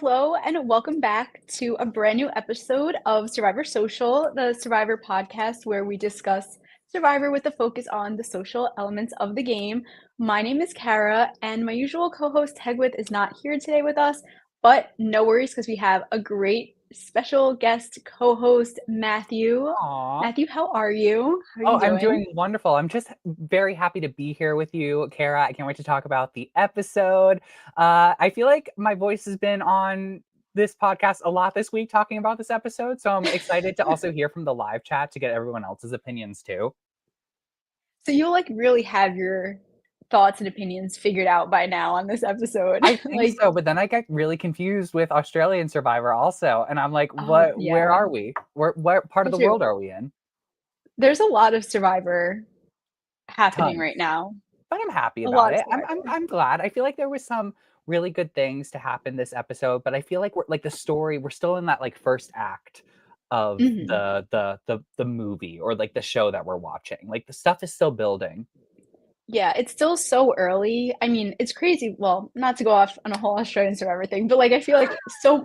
Hello and welcome back to a brand new episode of Survivor Social, the Survivor podcast where we discuss Survivor with a focus on the social elements of the game. My name is Cara, and my usual co-host Tegwyth is not here today with us, but no worries because we have a great special guest co-host, Matthew. Aw. Matthew, how are you? How are Oh, you I'm doing? doing wonderful. I'm just very happy to be here with you, Cara. I can't wait to talk about the episode. I feel like my voice has been on this podcast a lot this week talking about this episode, so I'm excited to also hear from the live chat to get everyone else's opinions too. So you'll really have your thoughts and opinions figured out by now on this episode. I think so, but then I get really confused with Australian Survivor also, and I'm like, Oh, what? Where yeah. are we? What part Me of the too. world are we in? There's a lot of Survivor happening Tons. right now. But I'm happy A about lot of it. I'm Survivor. I'm glad. I feel like there was some really good things to happen this episode, but I feel like we're like the story, we're still in that like first act of Mhm. the movie or like the show that we're watching. Like the stuff is still building. Yeah, it's still so early. I mean, it's crazy. Well, not to go off on a whole Australian Survivor thing, but I feel like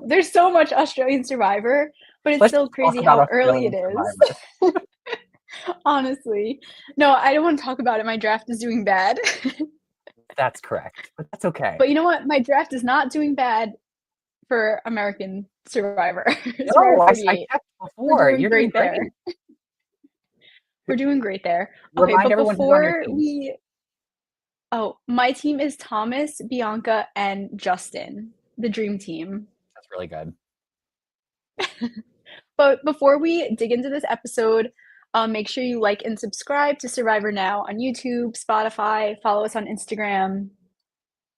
there's so much Australian Survivor, but it's Let's still just talk crazy about how early it Australian is. Survivor. Honestly. No, I don't want to talk about it. My draft is doing bad. That's correct. But that's okay. But you know what? My draft is not doing bad for American Survivor. Survivor No, I 48. checked We're before. doing You're doing great there. great. We're doing great there. Okay, Remind but everyone who's on your before team. we my team is Thomas, Bianca, and Justin, the dream team. That's really good. But before we dig into this episode, make sure you like and subscribe to Survivor Now on YouTube, Spotify, follow us on Instagram.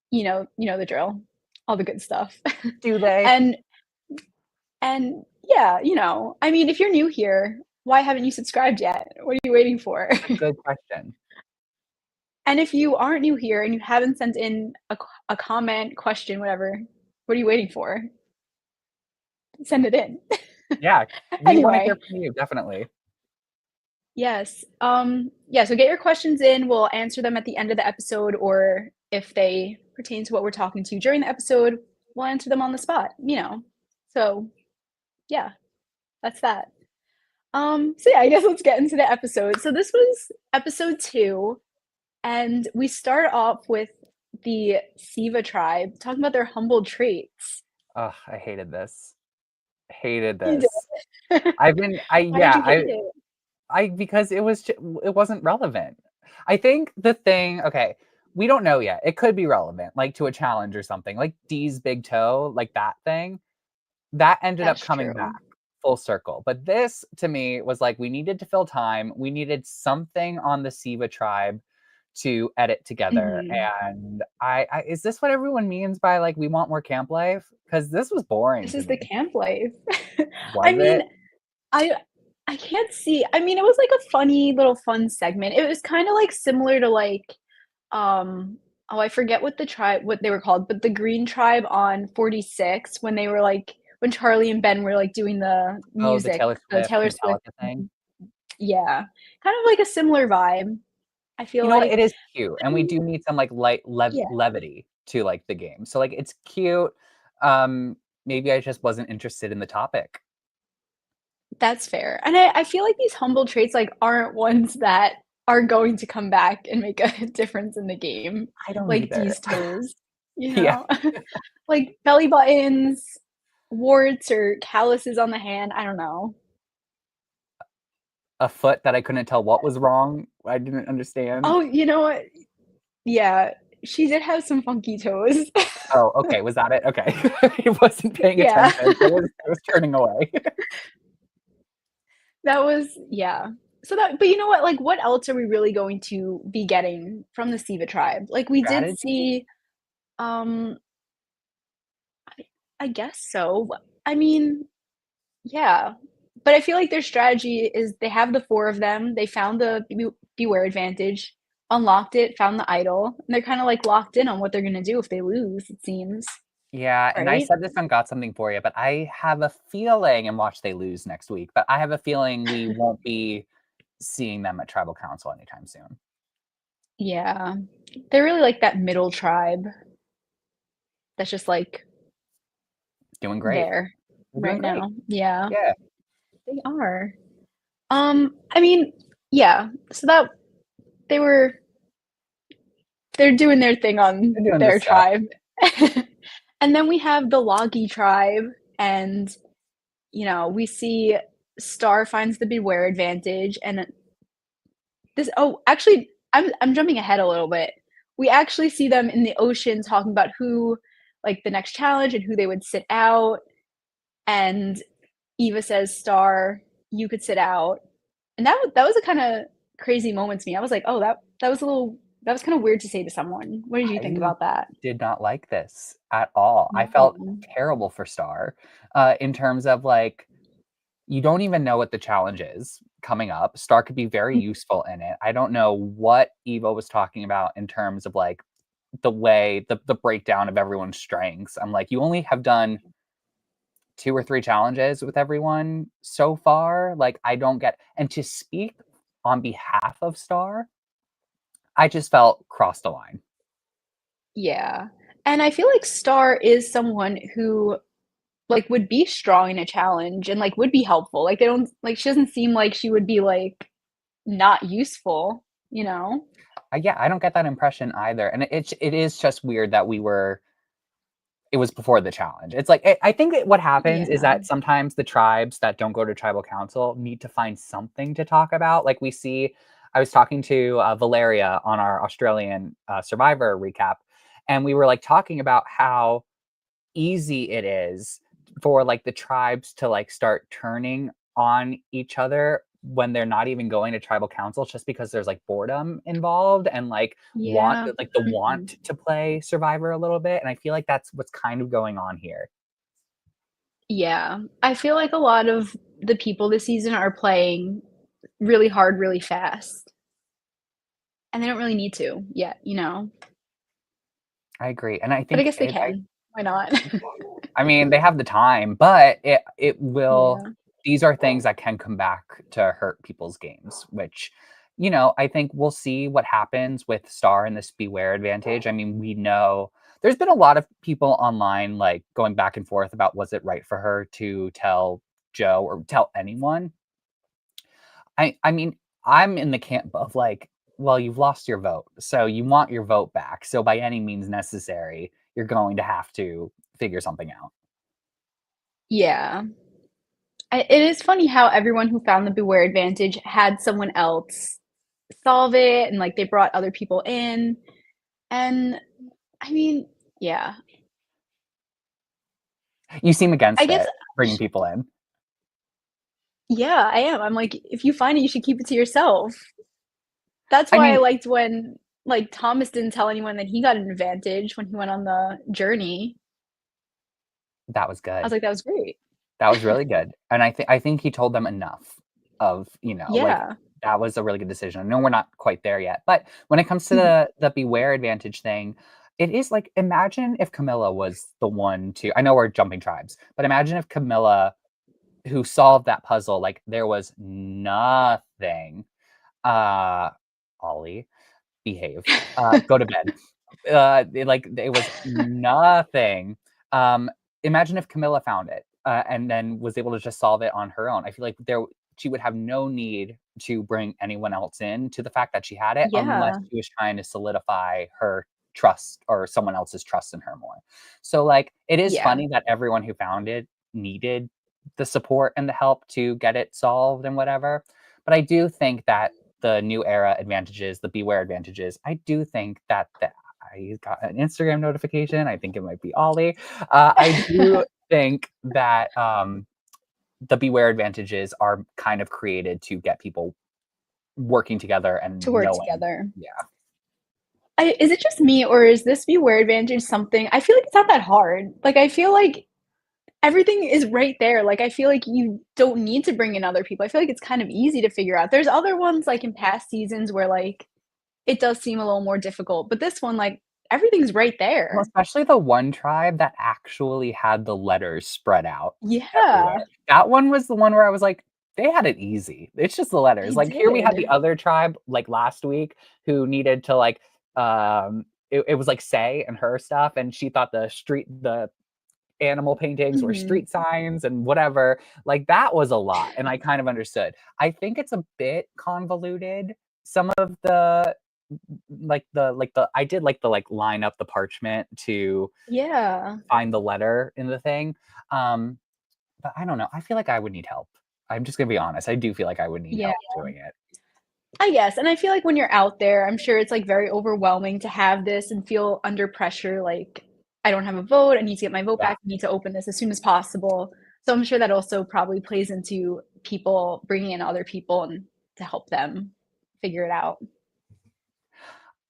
You know the drill. All the good stuff. Do they? and and yeah, I mean, if you're new here, why haven't you subscribed yet? What are you waiting for? Good question. And if you aren't new here and you haven't sent in a comment, question, whatever, what are you waiting for? Send it in. Yeah, we want to hear Anyway, from you, definitely. yes. Yeah, so get your questions in. We'll answer them at the end of the episode, or if they pertain to what we're talking to during the episode, we'll answer them on the spot. So yeah, that's that. So yeah, I guess let's get into the episode. So this was episode 2, and we start off with the Siva tribe talking about their humble traits. Oh, I hated this. Hated You this. did. I've been I Why did yeah, you hate it? I because it wasn't relevant. I think the thing, okay, we don't know yet. It could be relevant, like to a challenge or something. Like Dee's big toe, like that thing, that ended up That's coming back true. full circle. But this to me was like we needed to fill time. We needed something on the Siva tribe to edit together. Mhm. And I is this what everyone means by like we want more camp life? Because this was boring This to is the me. camp life. I Was mean, it? I I can't see. I mean, it was like a funny little fun segment. It was kind of like similar to I forget what they were called, but the Green Tribe on 46 when they were when Charlie and Ben were doing the Oh, the music, Taylor the Swift Taylor Swift. Metallica thing. Yeah. Kind of like a similar vibe, I feel You know what? like. It is cute, and we Um, do need some like yeah, levity to like the game. So like it's cute. Um, Maybe I just wasn't interested in the topic. that's fair. And I feel like these humble traits aren't ones that are going to come back and make a difference in the game. I don't Like either. these toes, you Yeah, know? Like belly buttons, warts or calluses on the hand. I don't know. a foot that I couldn't tell what was wrong. I didn't understand. Oh, you know what? Yeah, she did have some funky toes. Oh, okay. Was that it? Okay. I wasn't paying Yeah, attention. I was turning away. that was, yeah. But you know what? What else are we really going to be getting from the Siva tribe? We did Strategy? see, um, I guess so. I mean, yeah. But I feel like their strategy is they have the 4 of them. They found the beware advantage, unlocked it, found the idol, and they're kind of locked in on what they're gonna do if they lose, it seems, Yeah, and I right? said this on Got Something For You, but I have a feeling, and watch they lose next week, but I have a feeling we won't be seeing them at Tribal Council anytime soon. Yeah. They're really like that middle tribe that's just doing great. there They're doing right great. now. Yeah, Yeah, they are. I mean, yeah. So that they were they're doing their thing on they're doing this their stuff. tribe. And then we have the Logi tribe, and we see Star finds the Beware advantage, and actually, I'm jumping ahead a little bit. We actually see them in the ocean talking about who, like, the next challenge and who they would sit out, and Eva says, "Star, you could sit out." And that was a kinda crazy moment to me. I was like, "Oh, that was kinda weird to say to someone." What did you think I about that? did not like this at all. I No. felt terrible for Star, in terms of like, you don't even know what the challenge is coming up. Star could be very useful in it. I don't know what Eva was talking about in terms of like the breakdown of everyone's strengths. I'm like, you only have done 2 or 3 challenges with everyone so far. Like, I don't get, and to speak on behalf of Star, I just felt crossed the line. Yeah. And I feel like Star is someone who, like, would be strong in a challenge and, like, would be helpful. Like, they don't like, she doesn't seem like she would be, like, not useful, you know? Yeah, I don't get that impression either. And it is just weird that it was before the challenge. It's like, I think that what happens is Yeah. that sometimes the tribes that don't go to tribal council need to find something to talk about. Like we see, I was talking to Valeria on our Australian Survivor recap, and we were like talking about how easy it is for like the tribes to like start turning on each other when they're not even going to tribal councils, just because there's like boredom involved and Yeah. like the Mhm. want to play Survivor a little bit. And I feel like that's what's kind of going on here. Yeah. I feel like a lot of the people this season are playing really hard, really fast, and they don't really need to yet, you know? I agree. And I But I think guess they can. Why not? I mean, they have the time, but it will, Yeah. these are things that can come back to hurt people's games, which, I think we'll see what happens with Star and this Beware advantage. I mean, we know there's been a lot of people online like going back and forth about was it right for her to tell Joe or tell anyone. I mean, I'm in the camp of like, well, you've lost your vote. So you want your vote back. So by any means necessary, you're going to have to figure something out. Yeah. It is funny how everyone who found the Beware advantage had someone else solve it, and, like, they brought other people in, and I mean, yeah. You seem I against guess it, bringing people in. yeah, I am. I'm like, if you find it, you should keep it to yourself. That's I why I mean, liked when, like, Thomas didn't tell anyone that he got an advantage when he went on the journey. that was I was good. like, "That was great." That was really good, and I think he told them enough of, like, Yeah. that was a really good decision. I know we're not quite there yet, but when it comes to Mhm. the Beware advantage thing, it is like, imagine if Camilla was the one to, I know we're jumping tribes, but imagine if Camilla, who solved that puzzle, like, there was nothing, uh, Ollie, behave, go to bed. It was nothing. Um, Imagine if Camilla found it, and then was able to just solve it on her own. I feel like she would have no need to bring anyone else in to the fact that she had it, unless Yeah. she was trying to solidify her trust or someone else's trust in her more. So, like, it is Yeah. funny that everyone who found it needed the support and the help to get it solved and whatever. But I do think that the new era advantages, the Beware advantages, I do think that I got an Instagram notification. I think it might be Ollie. I do think that the Beware advantages are kind of created to get people working together and To work knowing. together. Yeah. Is it just me, or is this Beware advantage something I feel like it's not that hard. Like, I feel like everything is right there. Like, I feel like you don't need to bring in other people. I feel like it's kind of easy to figure out. There's other ones, like, in past seasons where, like, it does seem a little more difficult, but this one, like, everything's right Well, there. especially the one tribe that actually had the letters spread out everywhere. Yeah, That one was the one where I was like, they had it easy. It's just the they letters. Like here we had the did. other tribe like last week who needed to it was like Say and her stuff, and she thought the animal paintings or Mhm. street signs and whatever. Like that was a lot, and I kind of understood. I think it's a bit convoluted. Some of the like the I did like the like line up the parchment to Yeah. find the letter in the thing. Um, but I don't know. I feel like I would need help. I'm just gonna be honest. I do feel like I would need Yeah. help doing it. I guess, and I feel like when you're out there, I'm sure it's, like, very overwhelming to have this and feel under pressure, like, "I don't have a vote, I need to get my vote Yeah. back, I need to open this as soon as possible." So I'm sure that also probably plays into people bringing in other people and to help them figure it out.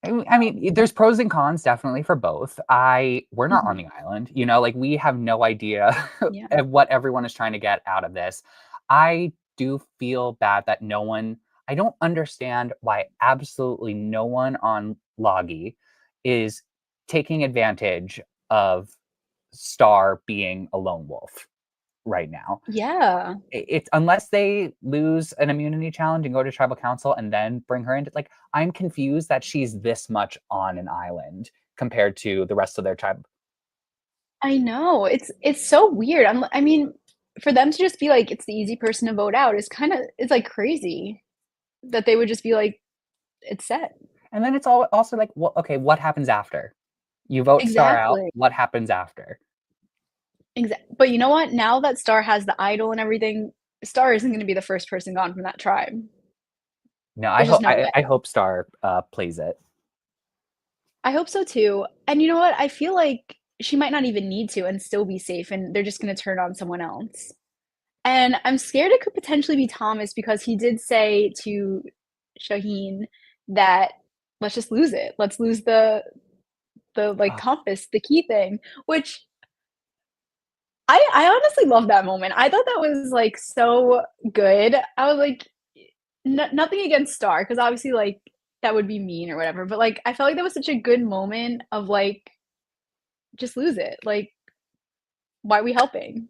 I mean, there's pros and cons definitely for both. We're not on Mhm. the island, you know, like we have no idea Yeah. of what everyone is trying to get out of this. I do feel bad that no one, I don't understand why absolutely no one on Logi is taking advantage of Star being a lone wolf right now. Yeah. It's unless they lose an immunity challenge and go to tribal council and then bring her into, like, I'm confused that she's this much on an island compared to the rest of their tribe. I know, it's so weird, I mean, for them to just be like, "It's the easy person to vote out," is kinda it's, like, crazy that they would just be like, "It's set." And then it's all also like, well, okay, what happens after? You vote Star out, Exactly. what happens after? But you know what? Now that Star has the idol and everything, Star isn't gonna be the first person gone from that tribe. No, There's just no way. I hope Star plays it. I hope so too, and you know what? I feel like she might not even need to and still be safe, and they're just gonna turn on someone else. And I'm scared it could potentially be Thomas because he did say to Shaheen that, "Let's just lose it. Let's lose the, like, Ah, compass, the key thing," which I honestly love that moment. I thought that was, like, so good. I was like, nothing against Star, because obviously, like, that would be mean or whatever, but, like, I felt like that was such a good moment of, like, just lose it. Like, why are we helping?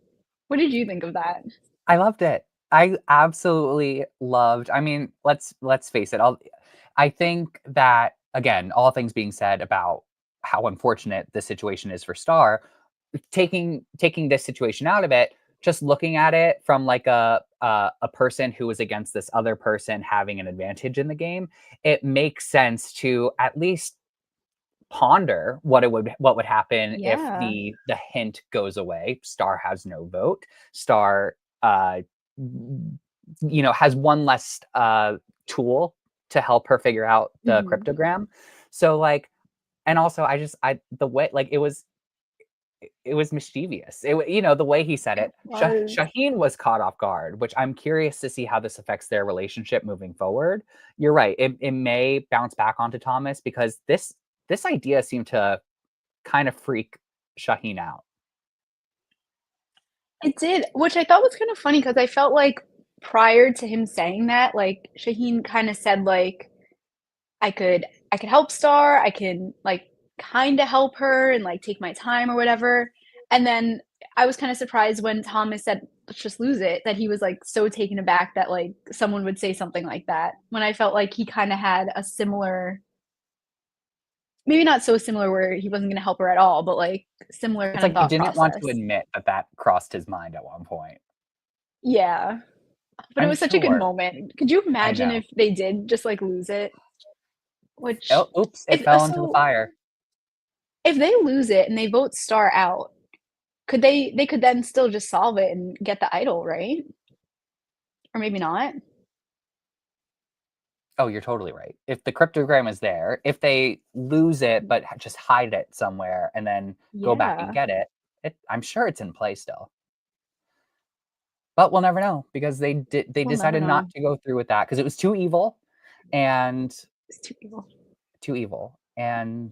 What did you think of that? I loved it. I absolutely loved. I mean, let's face it. I think that again, all things being said about how unfortunate the situation is for Star, taking this situation out of it, just looking at it from like a person who is against this other person having an advantage in the game, it makes sense to at least ponder what would happen if Yeah. the hint goes away. Star has no vote. Star uh has one less tool to help her figure out the Mhm. cryptogram. So like, and also I the way like it was mischievous. The way he said It it. was. Shaheen was caught off guard, which I'm curious to see how this affects their relationship moving forward. You're right. It may bounce back onto Thomas because this idea seemed to kind of freak Shaheen out. It did, which I thought was kind of funny because I felt like prior to him saying that, like, Shaheen kinda said, like, I could help Star, I can, like, kinda help her and, like, take my time or whatever, and then I was kinda surprised when Thomas said, "Let's just lose it," that he was, like, so taken aback that, like, someone would say something like that, when I felt like he kinda had a similar, maybe not so similar where he wasn't gonna help her at all, but, like, similar It's kinda like he thought didn't want to process. admit that that crossed his mind at one point. Yeah, but it I'm was such a good sure. moment. Could you I imagine know. if they did just, like, lose it? Which Oh, oops! It if fell into the so fire. if they lose it and they vote Star out, could they could then still just solve it and get the idol, right? Or maybe not? Oh, you're totally right. If the cryptogram is there, if they lose it but just hide it somewhere and then go back and Yeah. get it, I'm sure it's in play still. But we'll never know because they We'll never decided not know. to go through with that because it was too evil and It's too evil. too evil. And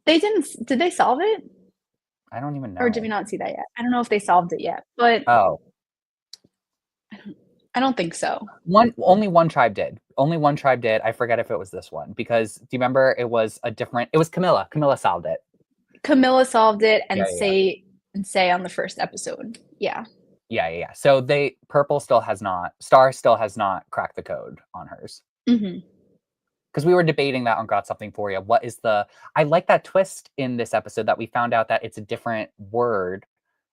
They did they solve it? I don't even Or did we know. not see that yet? I don't know if they solved it yet, but Oh, I don't think so. only one tribe did. Only one tribe did. I forget if it was this one because do you remember it was Camilla. Camilla solved it. Camilla solved it Yeah, and yeah, yeah. Say on the first episode. Yeah. Yeah, yeah, yeah. So Purple still has not, Star still has not cracked the code on hers. Mhm. Because we were debating that on Got Something For You. What is the I like that twist in this episode that we found out that it's a different word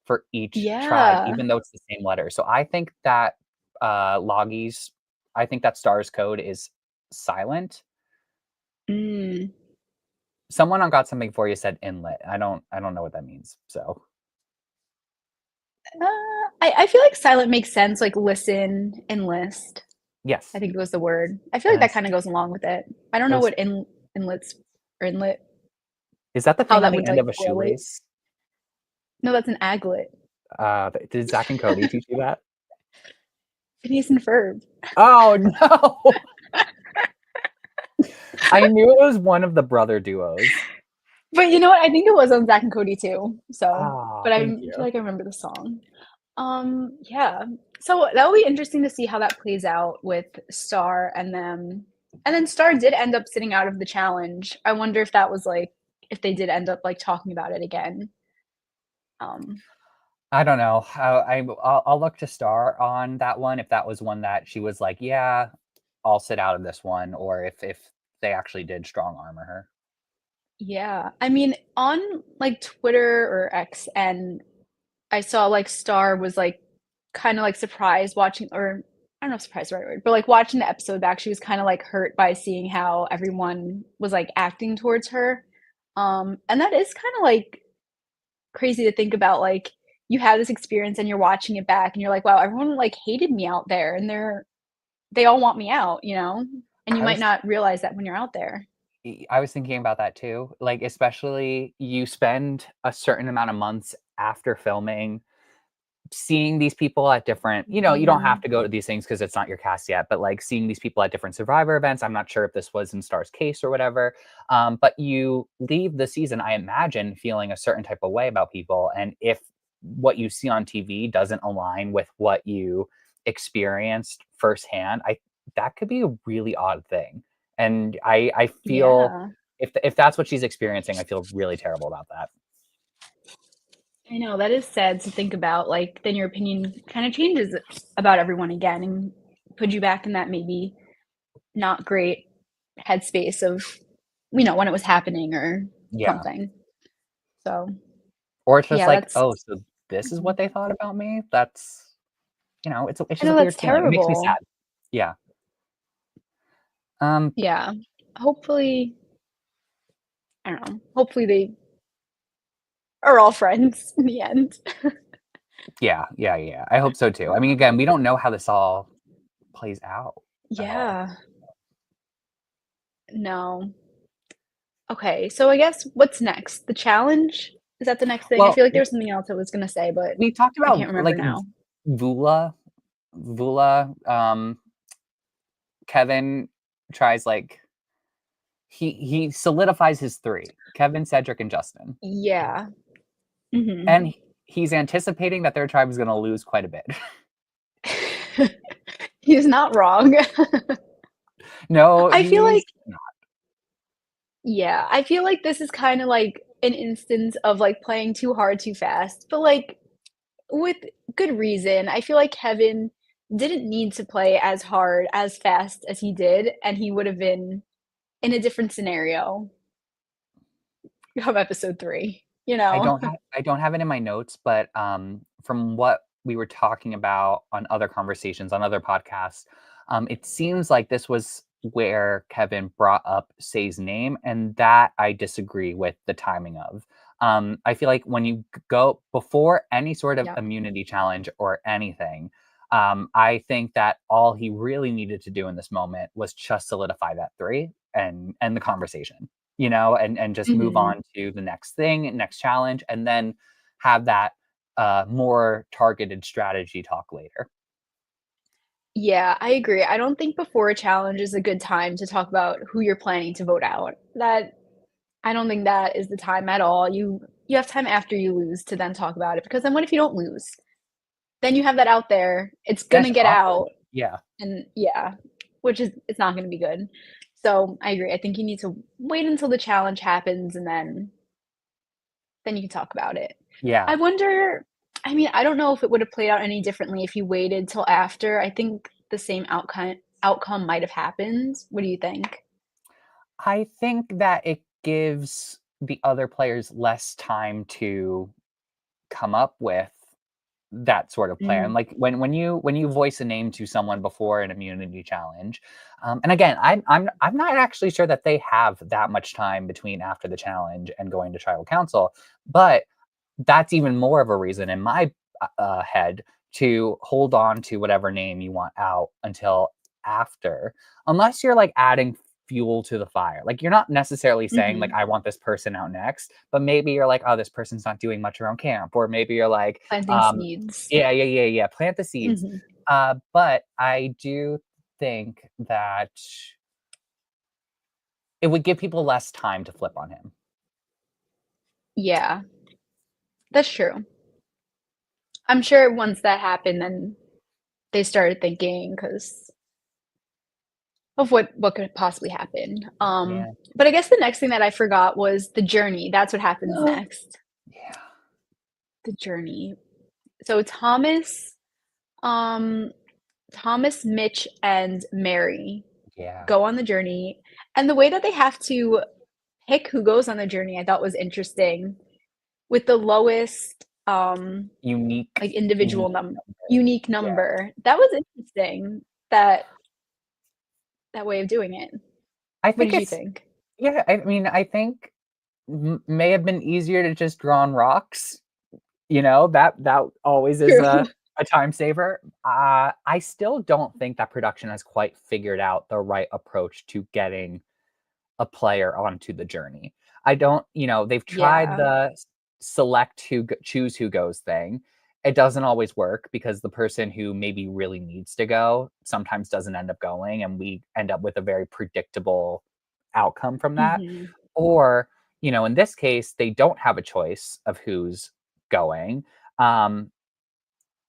for each tribe, Yeah. even though it's the same letter. So I think that Loggy's, I think that Star's code is silent. Mm. Someone on Got Something For You said inlet. I don't know what that means. So I feel like silent makes sense, like listen, enlist. I yes, think it was the word. I feel and like then that kind of goes along with it. I don't know those what inlets or inlet, is that the how thing on that the would end like of a correlate. shoelace? No, that's an aglet. Did Zach and Cody teach you that? Phineas and Ferb. Oh no! I knew it was one of the brother duos. But you know what? I think it was on Zach and Cody too. So, Ah, but I thank feel you. like I remember the song. Yeah. So that will be interesting to see how that plays out with Star and them. And then Star did end up sitting out of the challenge. I wonder if that was like if they did end up like talking about it again. Um, I don't know. I'll look to Star on that one if that was one that she was like, yeah, I'll sit out of this one, or if they actually did strong armor her. yeah. I mean, on like Twitter or X, and I saw like Star was like kind of like surprised watching, or I don't know if surprised is the right word, but like watching the episode back, she was kind of like hurt by seeing how everyone was like acting towards her. And that is kind of like crazy to think about. Like you have this experience and you're watching it back and you're like, wow, everyone like hated me out there and they all want me out, you know? And you I might was not realize that when you're out there. I was thinking about that too. Like, especially you spend a certain amount of months after filming seeing these people at different, you don't have Mhm. to go to these things because it's not your cast yet, but like seeing these people at different Survivor events. I'm not sure if this was in Star's case or whatever. But you leave the season, I imagine, feeling a certain type of way about people. And if what you see on TV doesn't align with what you experienced firsthand, I that could be a really odd thing. And I feel Yeah. if that's what she's experiencing, I feel really terrible about that. I know that is sad to think about. Like, then your opinion kind of changes about everyone again and put you back in that maybe not great headspace of, when it was happening or Yeah. something. So, Or it's just yeah, like, that's, oh, so this is what they thought about me? That's it's I just know a that's weird feeling. It makes me terrible. sad. Yeah. Um, Yeah. Hopefully, I don't know. Hopefully they are all friends in the end. yeah, yeah, yeah. I hope so too. I mean, again, we don't know how this all plays out at all. Yeah. No. Okay. So I guess what's next? The challenge? Is that the next thing? I Well, feel like there was something else I was gonna say, but we talked I about can't remember like now. Vula, Vula. Kevin tries like he solidifies his three: Kevin, Cedric, and Justin, Yeah. Mhm. and he's anticipating that their tribe is going to lose quite a bit. He's not wrong. No, I feel he's like yeah, I feel like this is kinda like an instance of, like, playing too hard too fast, but, like, with good reason. I feel like Kevin didn't need to play as hard, as fast as he did, and he would have been in a different scenario come episode 3, you know? I don't have it in my notes, but, from what we were talking about on other conversations, on other podcasts, it seems like this was where Kevin brought up Say's name, and that I disagree with the timing of. I feel like when you go before any sort of Yep. immunity challenge or anything, I think that all he really needed to do in this moment was just solidify that 3 and end the conversation, and just move Mhm. on to the next thing, next challenge, and then have that more targeted strategy talk later. Yeah, I agree. I don't think before a challenge is a good time to talk about who you're planning to vote out. That I don't think that is the time at all. You have time after you lose to then talk about it, because then what if you don't lose? Then you have that out there. It's That's gonna just get awkward. out, Yeah, and yeah, which is it's not gonna be good. So, I agree. I think you need to wait until the challenge happens, and then you can talk about it. yeah. I wonder, I mean, I don't know if it would have played out any differently if you waited till after. I think the same outcome might have happened. What do you think? I think that it gives the other players less time to come up with that sort of plan. Mm. Like when you voice a name to someone before an immunity challenge, and again, I'm not actually sure that they have that much time between after the challenge and going to tribal council, but that's even more of a reason in my head to hold on to whatever name you want out until after, unless you're like adding fuel to the fire. Like you're not necessarily saying like Mhm. I want this person out next, but maybe you're like, oh, this person's not doing much around camp, or maybe you're like, Planting seeds. yeah, plant the seeds. Mhm. But I do think that it would give people less time to flip on him. Yeah, that's true. I'm sure once that happened, then they started thinking because of what could possibly happen. Yeah. But I guess the next thing that I forgot was the journey. That's what happens next. Yeah. The journey. So um, Thomas, Mitch, and Mary Yeah. go on the journey, and the way that they have to pick who goes on the journey, I thought was interesting. With the lowest, Unique, like individual unique number. unique Yeah. number. That was interesting. That way of doing it. I What think did you it's think? yeah, I mean, I think may have been easier to just draw on rocks. That always is True. a time saver. I still don't think that production has quite figured out the right approach to getting a player onto the journey. I don't, they've tried Yeah. the select choose who goes thing. It doesn't always work because the person who maybe really needs to go sometimes doesn't end up going, and we end up with a very predictable outcome from that. Mhm. Or, in this case, they don't have a choice of who's going. Um,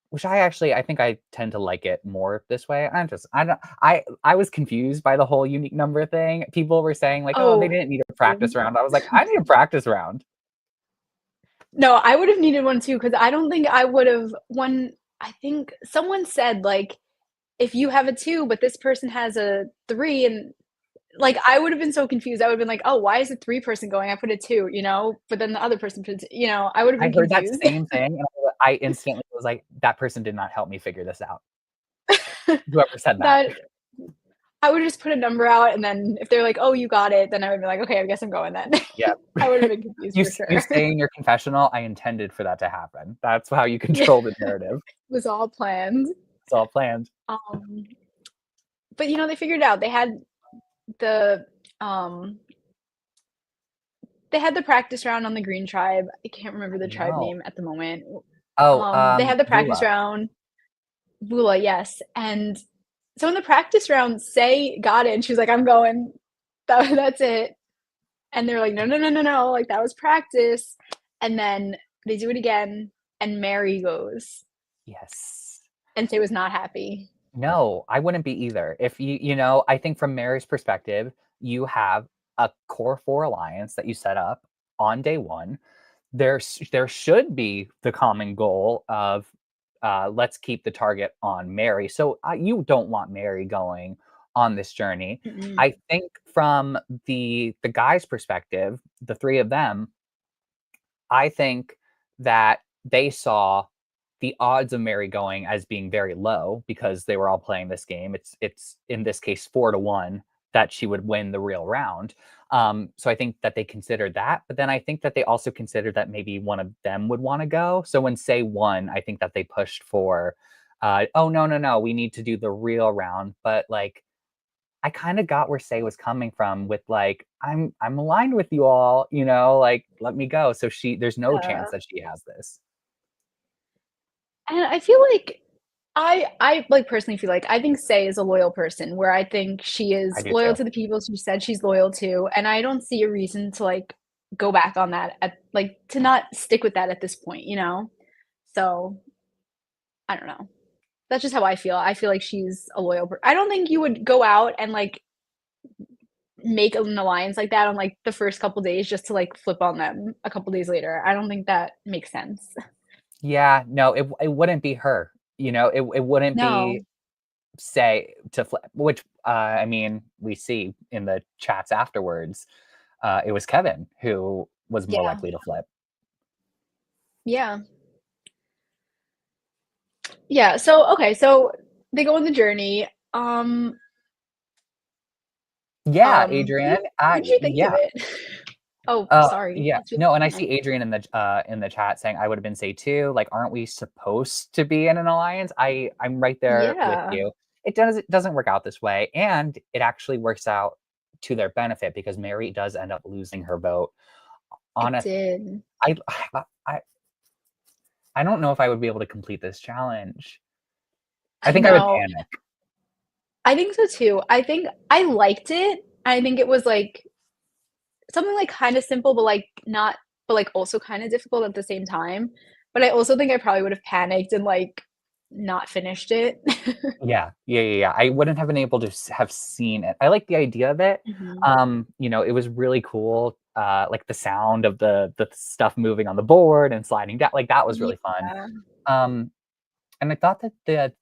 which I think I tend to like it more this way. I was confused by the whole unique number thing. People were saying like, oh, they Oh, didn't need a practice round. I was like, I need a practice round. no, I would have needed one too because I don't think I would have one. I think someone said like if you have a 2, but this person has a 3 and like I would have been so confused. I would have been like, "Oh, why is a 3 person going? I put a 2, you know?" But then the other person put, I would have I been heard that confused. same thing, and I instantly was like, that person did not help me figure this out. Whoever said that. That I would just put a number out and then if they're like, "Oh, you got it," then I would be like, "Okay, I guess I'm going then." Yeah. I would have been confused for You sure. say in your confessional, I intended for that to happen. That's how you Yeah, control the narrative. it was all planned. It's all planned. Um, but, they figured it out. The, um they had the practice round on the Green Tribe. I can't remember I the tribe know. name at the moment. Oh, They had the practice Vula. round. Bula, yes, and so in the practice round, Say got it, and she was like, "I'm going. That's it." And they're like, "No, no, no, no, no, like, that was practice." And then they do it again, and Mary goes, Yes. and Say was not happy. No, I wouldn't be either. If I think from Mary's perspective, you have a core four alliance that you set up on day one. There should be the common goal of let's keep the target on Mary. So you don't want Mary going on this journey. Mm-mm. I think from the guy's perspective, the three of them, I think that they saw the odds of Mary going as being very low because they were all playing this game. It's in this case 4-1 that she would win the real round. So I think that they considered that, but then I think that they also considered that maybe one of them would want to go. So when Say won, I think that they pushed for, oh no no no, we need to do the real round. But like I kind of got where Say was coming from with like, I'm aligned with you all, like let me go. So there's no chance Uh, that she has this. and I feel like I, like, personally feel like I think Say is a loyal person, where I think she I is do loyal too. to the people she said she's loyal to, and I don't see a reason to, like, go back on that to not stick with that at this point, you know? So, I don't know. That's just how I feel. I feel like she's a loyal I don't think you would go out and, like, make an alliance like that on, like, the first couple days just to, like, flip on them a couple days later. I don't think that makes sense. Yeah, no, it wouldn't be her. It wouldn't be No. Say to flip, which I mean, we see in the chats afterwards, it was Kevin who was more Yeah. likely to flip. Yeah. Yeah, so okay, so they go on the journey. Yeah, What did Adrian. what did you think of Yeah. it? Oh, sorry, Yeah. that's really No, and I see nice. Adrian in the chat saying I would have been say too. Like, aren't we supposed to be in an alliance? I'm right there with Yeah, you. It doesn't work out this way, and it actually works out to their benefit because Mary does end up losing her vote on it a. did. I I I don't know if I would be able to complete this challenge. I I think I would know. panic. I think so too. I think I liked it. I think it was, like, something, like, kinda simple, but, like, not but, like, also kinda difficult at the same time. But I also think I probably would have panicked and, like, not finished it. Yeah. I wouldn't have been able to have seen it. I like the idea of it. Mhm. It was really cool. Like the sound of the stuff moving on the board and sliding down, like that was really fun. Yeah, Um, and I thought that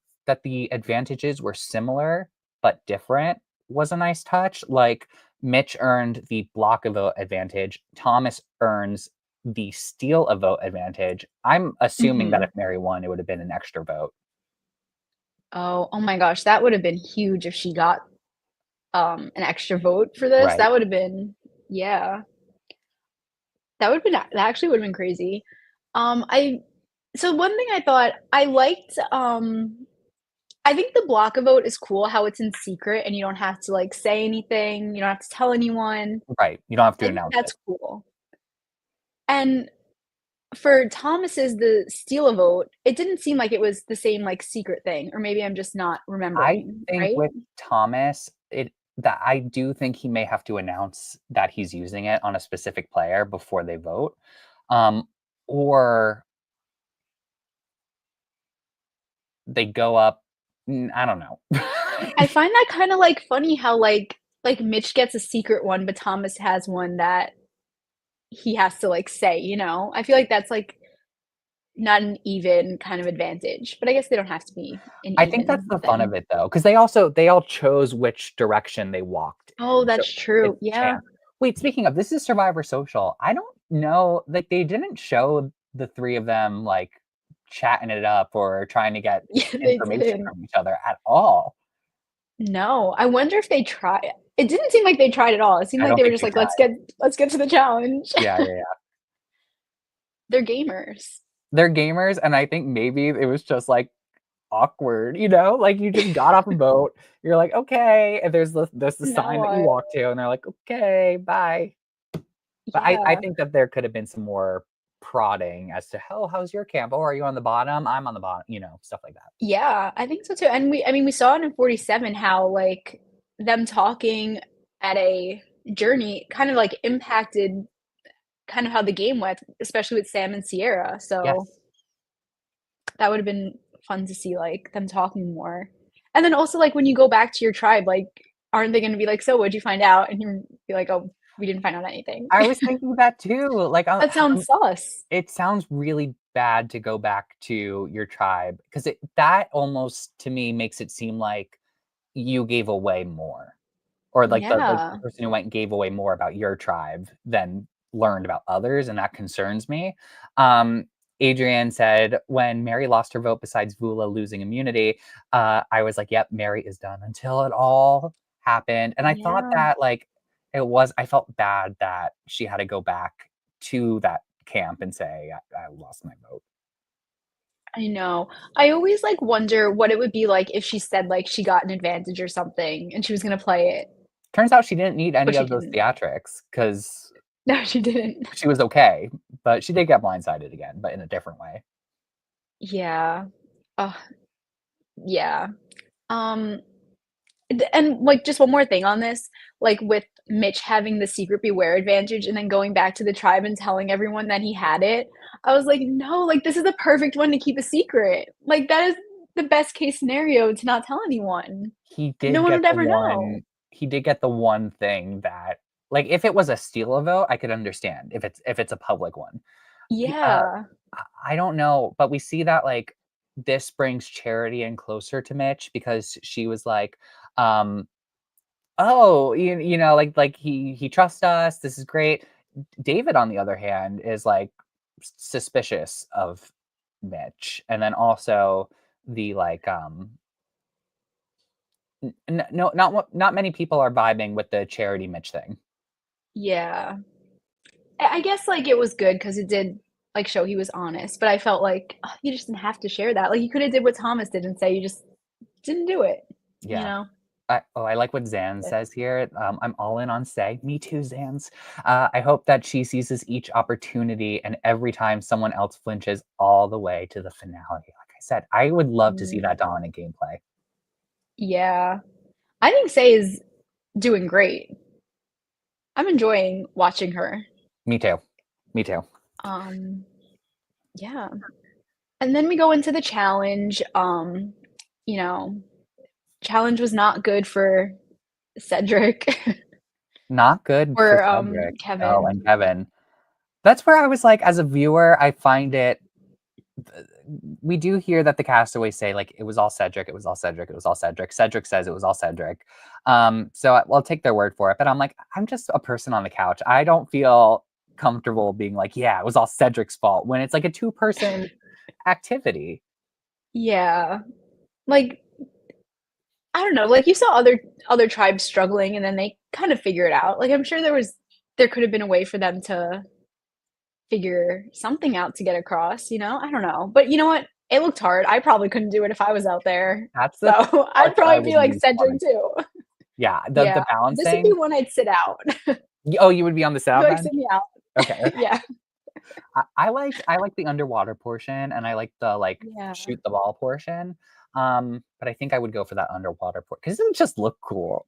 the advantages were similar but different was a nice touch. Like Mitch earned the block a vote advantage. Thomas earns the steal a vote advantage. I'm assuming that if mhm. Mary won, it would have been an extra vote, Oh my gosh, that would have been huge if she got, an extra vote for this. right? That would have been yeah, that actually would have been crazy. I so one thing I thought I liked, I think the block a vote is cool how it's in secret and you don't have to, like, say anything, you don't have to tell anyone. Right. You don't have I to think announce it. that's cool. And for Thomas's the steal a vote, it didn't seem like it was the same, like, secret thing, or maybe I'm just not I remembering, think right? with Thomas, it that I do think he may have to announce that he's using it on a specific player before they vote. Um, or they go up. I don't know. I find that kinda, like, funny how, like, Mitch gets a secret one, but Thomas has one that he has to, like, say, you know? I feel like that's, like, not an even kind of advantage, but I guess they don't have to be an I think that's even the fun of thing. it though, because they all chose which direction they walked Oh, in, so that's true. it's a Yeah. chance. Wait, speaking of, this is Survivor Social. I don't know, like, they didn't show the 3 of them, like, chatting it up or trying to get Yeah, they information didn't. from each other at all. No, I wonder if they try it didn't seem like they tried at all. It seemed I like don't they were think just they like, tried. let's get to the challenge." Yeah. They're gamers. They're gamers, and I think maybe it was just, like, awkward, like, you just got off a boat, you're like, "Okay," and there's the Now sign that you what? walk to, and they're like, "Okay, bye." But I Yeah. think that there could have been some more prodding as to, "Oh, how's your camp? Oh, are you on the bottom? I'm on the bottom," stuff like that. Yeah, I think so too, and I mean, we saw it in 47 how, like, them talking at a journey kind of, like, impacted kind of how the game went, especially with Sam and Sierra, so Yes. that would've been fun to see, like, them talking more. And then also, like, when you go back to your tribe, like, aren't they gonna be like, "So, what'd you find out?" And you're be like, "Oh, we didn't find out anything." I was thinking that too, like, That sounds sus. it sounds really bad to go back to your tribe because that almost to me makes it seem like you gave away more. Or like the Yeah. person who went and gave away more about your tribe than learned about others, and that concerns me. Um, Adrienne said, "When Mary lost her vote besides Vula losing immunity, I was like, yep, Mary is done,' until it all happened." And I thought Yeah, that, like, I felt bad that she had to go back to that camp and say, I lost my vote. I know. I always, like, wonder what it would be like if she said, like, she got an advantage or something and she was gonna play it, Turns out she didn't need but any she of those didn't. theatrics because No, she didn't. she was okay, but she did get blindsided again, but in a different way. Yeah. Ugh, yeah. Um and, like, just one more thing on this, like, with Mitch having the secret beware advantage and then going back to the tribe and telling everyone that he had it, I was like, "No, like, this is the perfect one to keep a secret." Like, that is the best case scenario to not tell anyone. He No did one get would the ever know. one he did get the one thing that, like, if it was a steal a vote, I could understand if it's a public one. He Yeah. I don't know, but we see that, like, this brings Charity in closer to Mitch because she was like, um, "Oh, like, he trusts us, this is great." David, on the other hand, is, like, suspicious of Mitch, and then also the like no, not many people are vibing with the Charity Mitch thing. Yeah. I guess, like, it was good because it did, like, show he was honest, but I felt like, ugh, you just didn't have to share that. Like, you coulda did what Thomas did and say you just didn't do it, you Yeah. know? I like what Zan But says here. I'm all in on Say. Me too, Zans. I hope that she seizes each opportunity and every time someone else flinches all the way to the finale. Like I said, I would love to see mm, that dominant gameplay. yeah. I think Say is doing great. I'm enjoying watching her. Me too. Me too. Um, yeah. And then we go into the challenge. You know, challenge was not good for Cedric Not good for or Cedric. Oh, Kevin. and Kevin. That's where I was like, as a viewer, I find it we do hear that the castaways say like it was all Cedric, it was all Cedric, it was all Cedric. Cedric says it was all Cedric. So I'll take their word for it. But I'm like, I'm just a person on the couch. I don't feel comfortable being like, yeah, it was all Cedric's fault when it's like a two-person activity. Yeah. Like, I don't know, like, you saw other tribes struggling, and then they kind of figure it out. Like, I'm sure there could have been a way for them to figure something out to get across, you know? I don't know. But you know what? It looked hard. I probably couldn't do it if I was out there. That's the So, part I'd that I probably be would like least want Cedric to. too. Yeah, the Yeah. This would be balancing. one I'd sit out. Oh, you would be on the I'd be south like, end? "Sit me out." Okay, okay. Yeah. I like the underwater portion and I like the like Yeah. shoot the ball portion. But I think I would go for that underwater portion because it would just look cool.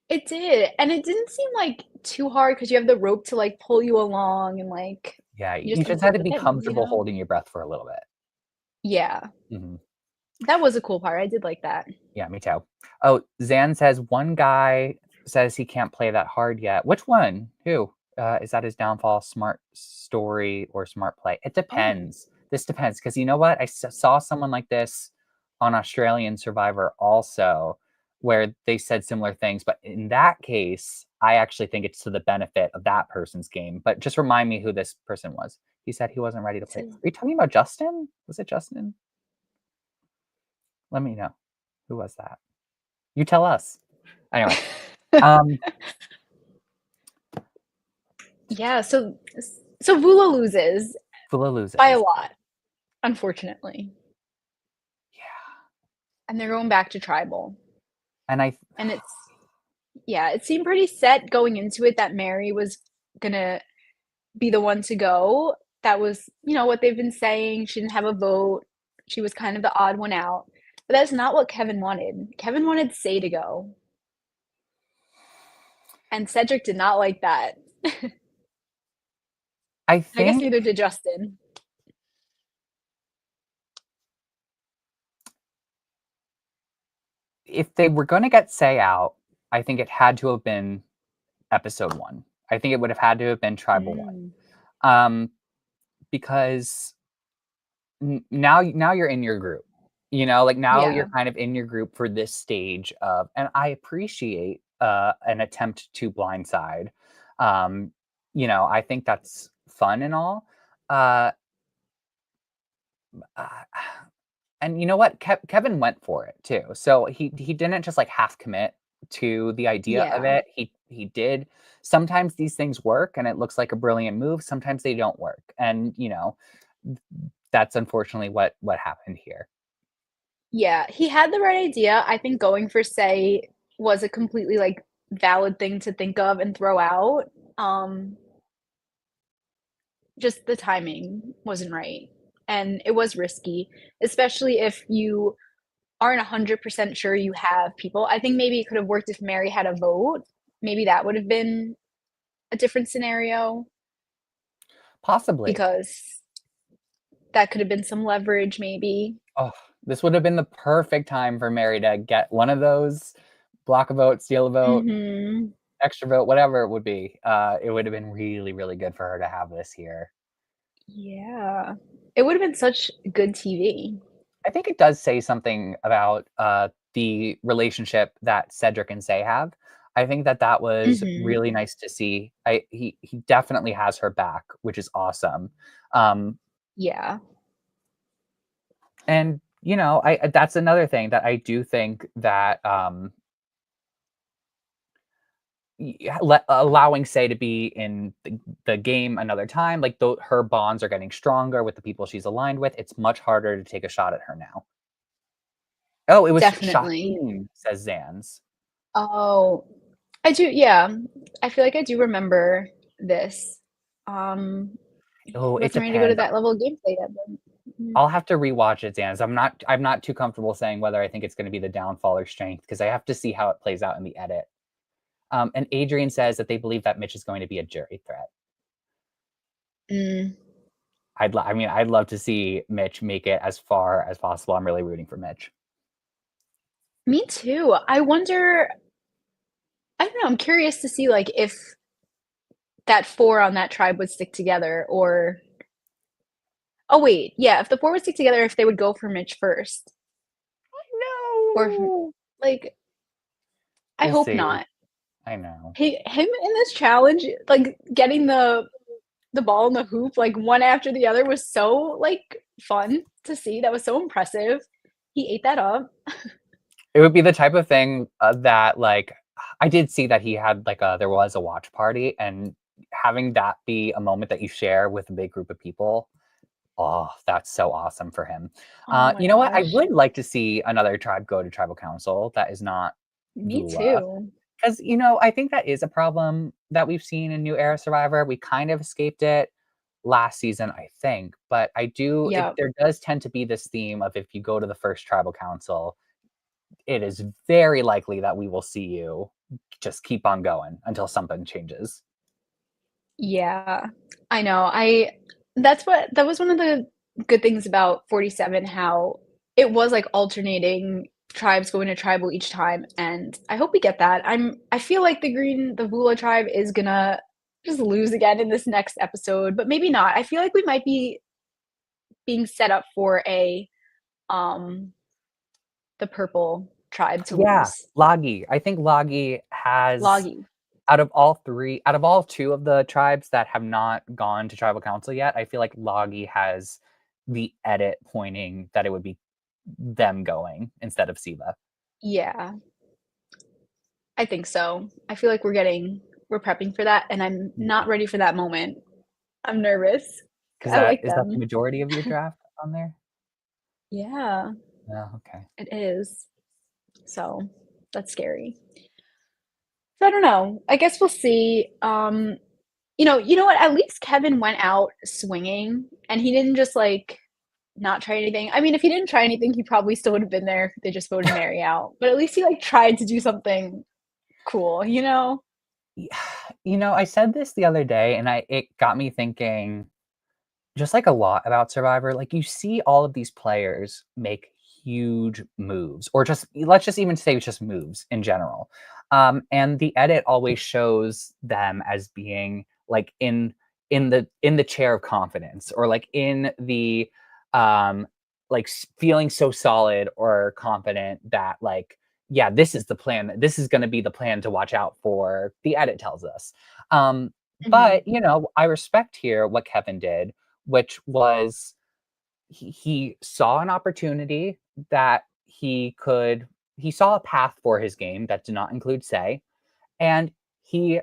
It did, and it didn't seem, like, too hard because you have the rope to, like, pull you along and, like, Yeah, you just you have just to had hold to the be pins, you comfortable know? holding your breath for a little bit. Yeah. Mhm. That was a cool part. I did like that. Yeah, me too. Oh, Zan says one guy says he can't play that hard yet. Which one? Who? Is that his downfall? Smart story or smart play? It Oh, depends. This depends because you know what? Saw someone like this on Australian Survivor also, where they said similar things. But in that case, I actually think it's to the benefit of that person's game. But just remind me who this person was. He said he wasn't ready to play. Are to you talking about Justin? Was it Justin? Let me know. Who was that? You tell us. Anyway, um, Yeah, so Vula loses Fula by a loses. lot, unfortunately, Yeah, and they're going back to tribal, and I and yeah, it seemed pretty set going into it that Mary was gonna be the one to go. That was, what they've been saying. She didn't have a vote. She was kind of the odd one out. But that's not what Kevin wanted. Kevin wanted Say to go, and Cedric did not like that. I I guess think neither did Justin. if they were going to get Say out, I think it had to have been episode 1. I think it would have had to have been Tribal 1. Mm, Because now you're in your group. Like now you're yeah, kind of in your group for this stage of, and I appreciate an attempt to blindside. Um, I think that's fun and all. Uh, uh, and you know what? Kevin went for it too. So he didn't just like half commit to the idea of yeah. it. He did. Sometimes these things work and it looks like a brilliant move. Sometimes they don't work. And that's unfortunately what happened here. Yeah, he had the right idea. I think going for Say was a completely, like, valid thing to think of and throw out. Um, just the timing wasn't right, and it was risky, especially if you aren't 100% sure you have people. I think maybe it could have worked if Mary had a vote. Maybe that would have been a different scenario Possibly. because that could have been some leverage maybe. Oh, this would have been the perfect time for Mary to get one of those, block a vote, steal a vote, Mhm. extra vote, whatever it would be. It would have been really, really good for her to have this here. Yeah. It would have been such good TV. I think it does say something about the relationship that Cedric and Say have. I think that was Mhm. really nice to see. He definitely has her back, which is awesome. Um, Yeah. and you know, I that's another thing that I do think that allowing Say to be in the game another time, like her bonds are getting stronger with the people she's aligned with. It's much harder to take a shot at her now. Oh, it was Definitely. Shaheen, says Zans. Oh, I do, yeah. I feel like I do remember this. Um, Oh, he it wasn't ready to go to depends. that level of gameplay yet, but I'll have to rewatch it, Zans. I'm not too comfortable saying whether I think it's going to be the downfall or strength because I have to see how it plays out in the edit. And Adrian says that they believe that Mitch is going to be a jury threat. mm, I mean, I'd love to see Mitch make it as far as possible. I'm really rooting for Mitch. me too. I don't know, I'm curious to see like if that four on that tribe would stick together or oh wait, yeah, if the four would stick together, if they would go for Mitch first. Or if, No. like I We'll hope see. not. I know. Him in this challenge, like getting the ball in the hoop like one after the other was so like fun to see. That was so impressive. He ate that up. It would be the type of thing that, like, I did see that he had like there was a watch party, and having that be a moment that you share with a big group of people. Oh, that's so awesome for him. Oh my You know what? I gosh. would like to see another tribe go to tribal council that is not Me Vula. too. Because, you know, I think that is a problem that we've seen in New Era Survivor. We kind of escaped it last season, I think. But Yeah. there does tend to be this theme of if you go to the first tribal council, it is very likely that we will see you just keep on going until something changes. Yeah. I know. That was one of the good things about 47, how it was like alternating tribes going to tribal each time, and I hope we get that. I feel like the Vula tribe is gonna just lose again in this next episode, but maybe not. I feel like we might be being set up for a um the purple tribe to Yeah, lose. Lagi. I think Lagi has Loggy. out of all two of the tribes that have not gone to tribal council yet, I feel like Lagi has the edit pointing that it would be them going instead of Siva. Yeah, I think so. I feel like we're prepping for that, and I'm not ready for that moment. I'm nervous. I like Is that the them. majority of your draft on there? Yeah, Oh, okay. it is. So that's scary. So I don't know. I guess we'll see. You know what? At least Kevin went out swinging, and he didn't just like not try anything. I mean, if he didn't try anything, he probably still would have been there if they just voted Mary out. But at least he like tried to do something cool, you know? Yeah, you know, I said this the other day and it got me thinking just like a lot about Survivor. Like you see all of these players make huge moves, or just let's just even say just moves in general. And the edit always shows them as being like in the chair of confidence, or like in the like feeling so solid or confident that like yeah, this is the plan. This is going to be the plan to watch out for. The edit tells us. Hmm. But you know, I respect here what Kevin did, which was he saw an opportunity that he saw a path for his game that did not include Say, and he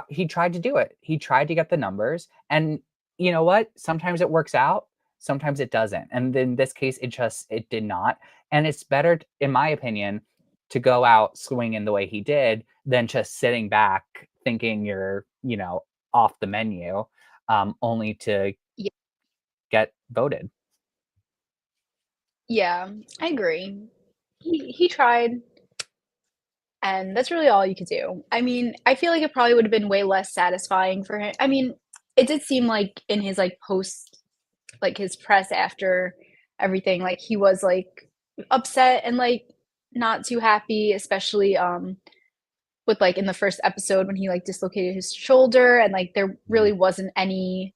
he tried to do it. He tried to get the numbers, and you know what? Sometimes it works out, sometimes it doesn't. And in this case, it did not. And it's better, in my opinion, to go out swinging the way he did than just sitting back thinking you're, you know, off the menu, only to Yeah, get voted. yeah, I agree. He tried, and that's really all you could do. I mean, I feel like it probably would have been way less satisfying for him. I mean, it did seem like in his like post, like his press after everything, like he was like upset and like not too happy, especially with like in the first episode when he like dislocated his shoulder, and like there Mhm. really wasn't any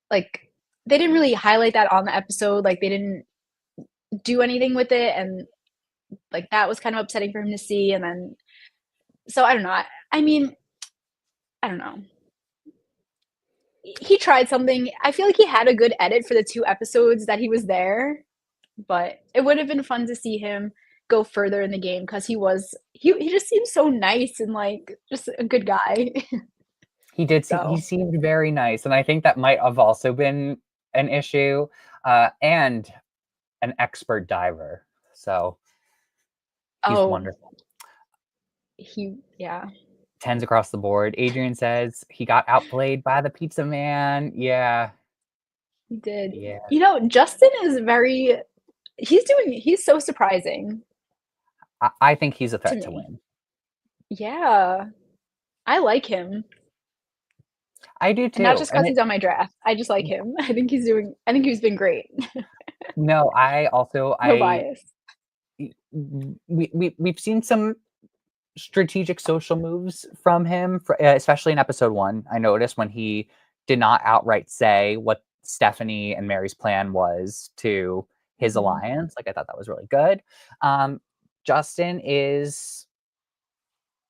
like they didn't really highlight that on the episode. Like they didn't do anything with it, and like that was kind of upsetting for him to see. And then so I don't know. I mean, I don't know. He tried something. I feel like he had a good edit for the two episodes that he was there. but it would have been fun to see him go further in the game because he just seems so nice and like just a good guy. He So, seemed very nice, and I think that might have also been an issue, and an expert diver. So he's oh, wonderful. yeah, Tens across the board. Adrian says he got outplayed by the pizza man. Yeah. he did. Yeah. You know, Justin is he's so surprising I think he's a to threat to me. win. Yeah, I like him. I do And not too. just because he's on my draft. I just like him. I think he's been great. No, I also No I bias. we've seen some strategic social moves from him, especially in episode 1. I noticed when he did not outright say what Stephanie and Mary's plan was to his Mhm. alliance. Like, I thought that was really good. Um, Justin is,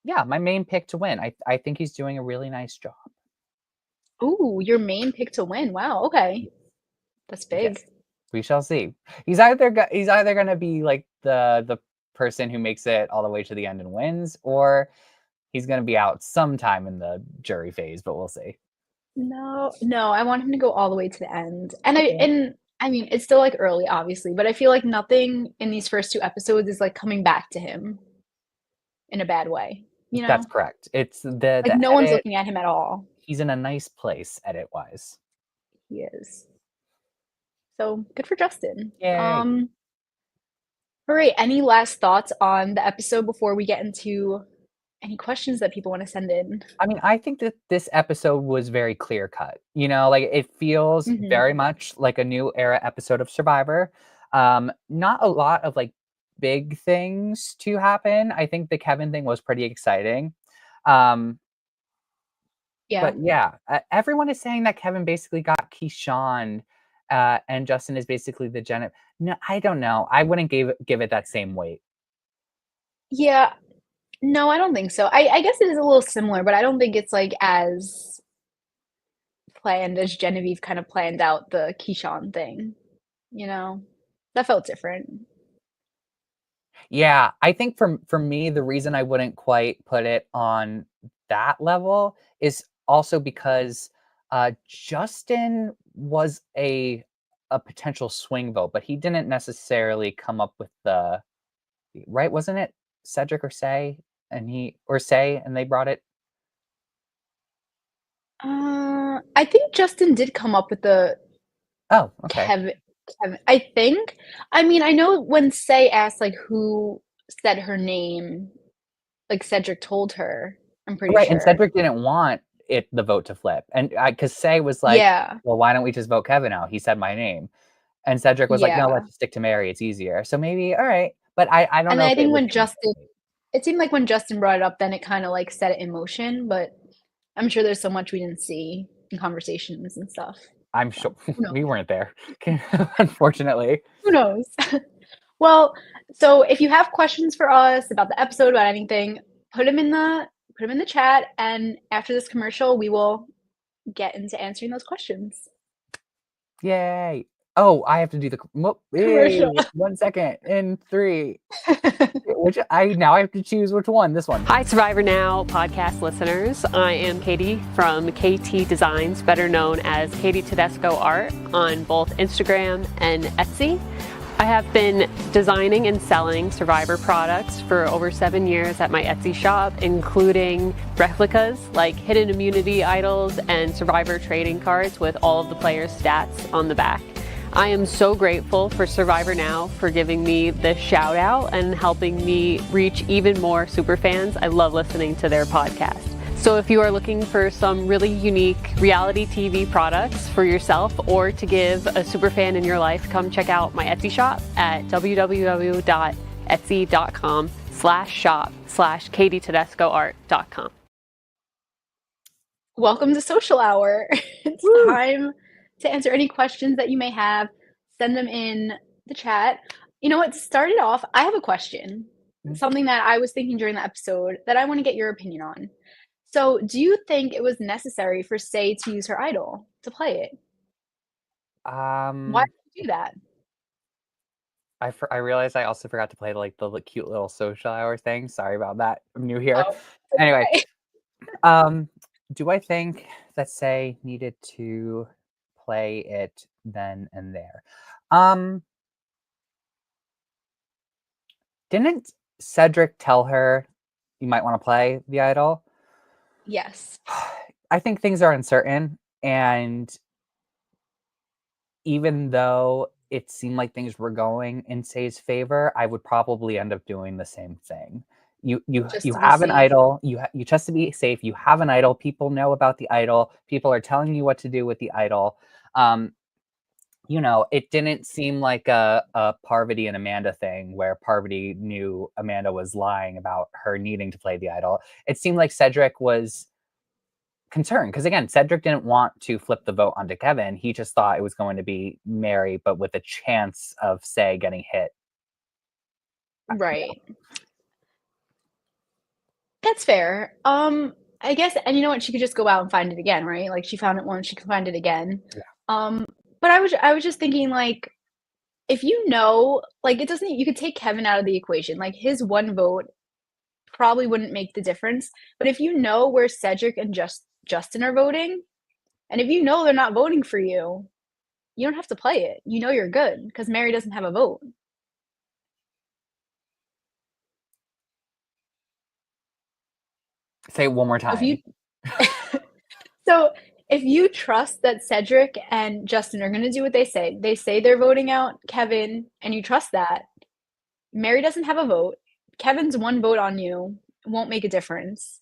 yeah, my main pick to win. I think he's doing a really nice job. Ooh, your main pick to win. Wow, okay. That's Yes, big. we shall see. He's either gonna be like the person who makes it all the way to the end and wins, or he's gonna be out sometime in the jury phase, but we'll see. No, no, I want him to go all the way to the end. Okay. And I mean, it's still like early, obviously, but I feel like nothing in these first two episodes is like coming back to him in a bad way, you That's know? correct. It's Like the no one's edit. looking at him at all. He's in a nice place edit wise. He is. So good for Justin. Yay. All right, any last thoughts on the episode before we get into any questions that people want to send in? I mean, I think that this episode was very clear cut. You know, like it feels Hmm. very much like a new era episode of Survivor. Not a lot of like big things to happen. I think the Kevin thing was pretty exciting. Um, Yeah. but yeah, everyone is saying that Kevin basically got Keyshawn, and Justin is basically the Jenna. No, I don't know. I wouldn't give it that same weight. Yeah. No, I don't think so. I guess it is a little similar, but I don't think it's like as planned as Genevieve kind of planned out the Keyshawn thing, you know? That felt different. Yeah, I think for me, the reason I wouldn't quite put it on that level is also because Justin was a potential swing vote, but he didn't necessarily come up with the right. Wasn't it Cedric or Say and they brought it? I think Justin did come up with the Oh, okay. Kevin Kevin I think. I mean, I know when Say asked, like, who said her name, like, Cedric told her, I'm pretty Right, and sure. Cedric didn't want the vote to flip, and because Say was like, Yeah, "Well, why don't we just vote Kevin out? He said my name." And Cedric was like, "No, yeah, let's just stick to Mary, it's easier." So maybe, all right, but I don't and know then if I it think was when gonna Justin it seemed like when Justin brought it up, then it kinda, like, set it in motion, but I'm sure there's so much we didn't see in conversations and stuff, I'm so sure who we knows? weren't there, unfortunately. Who knows? Well, so if you have questions for us about the episode, about anything, put them in the chat, and after this commercial, we will get into answering those questions. Yay. Oh, I have to do the Commercial. yay, 1 second, in 3, which I have to choose which one, this one. Hi, Survivor Now podcast listeners. I am Katie from KT Designs, better known as Katie Tedesco Art on both Instagram and Etsy. I have been designing and selling Survivor products for over 7 years at my Etsy shop, including replicas like hidden immunity idols and Survivor trading cards with all of the players' stats on the back. I am so grateful for Survivor Now for giving me this shout out and helping me reach even more superfans. I love listening to their podcast. So if you are looking for some really unique reality TV products for yourself or to give a superfan in your life, come check out my Etsy shop at www.etsy.com/shop/katietedescoart.com. Welcome to Social Hour. It's Woo! time to answer any questions that you may have. Send them in the chat. You know what? To start it off, I have a question. Something that I was thinking during the episode that I want to get your opinion on. So, do you think it was necessary for Say to use her idol to play it? Why Um, did you do that? I realized I also forgot to play like the cute little social hour thing. Sorry about that. I'm new here. Oh, Anyway, okay. um, do I think that Say needed to play it then and there? Um, didn't Cedric tell her you might want to play the idol? Yes. I think things are uncertain, and even though it seemed like things were going in Say's favor, I would probably end up doing the same thing. Just You to be have an safe. idol. You just to be safe. You have an idol. People know about the idol. People are telling you what to do with the idol. Um, it didn't seem like a Parvati and Amanda thing where Parvati knew Amanda was lying about her needing to play the idol. It seemed like Cedric was concern because again Cedric didn't want to flip the vote onto Kevin. He just thought it was going to be Mary but with a chance of Say getting hit. Right. That's fair. I guess, and you know what? She could just go out and find it again, right? Like she found it once, she could find it again. Yeah. But I was just thinking like if you know, like it doesn't you could take Kevin out of the equation. Like his one vote probably wouldn't make the difference. But if you know where Cedric and Justin are voting, and if you know they're not voting for you, you don't have to play it. You know you're good because Mary doesn't have a vote. Say it one more If you time. so if you trust that Cedric and Justin are going to do what they say they're voting out Kevin, and you trust that, Mary doesn't have a vote. Kevin's one vote on you won't make a difference.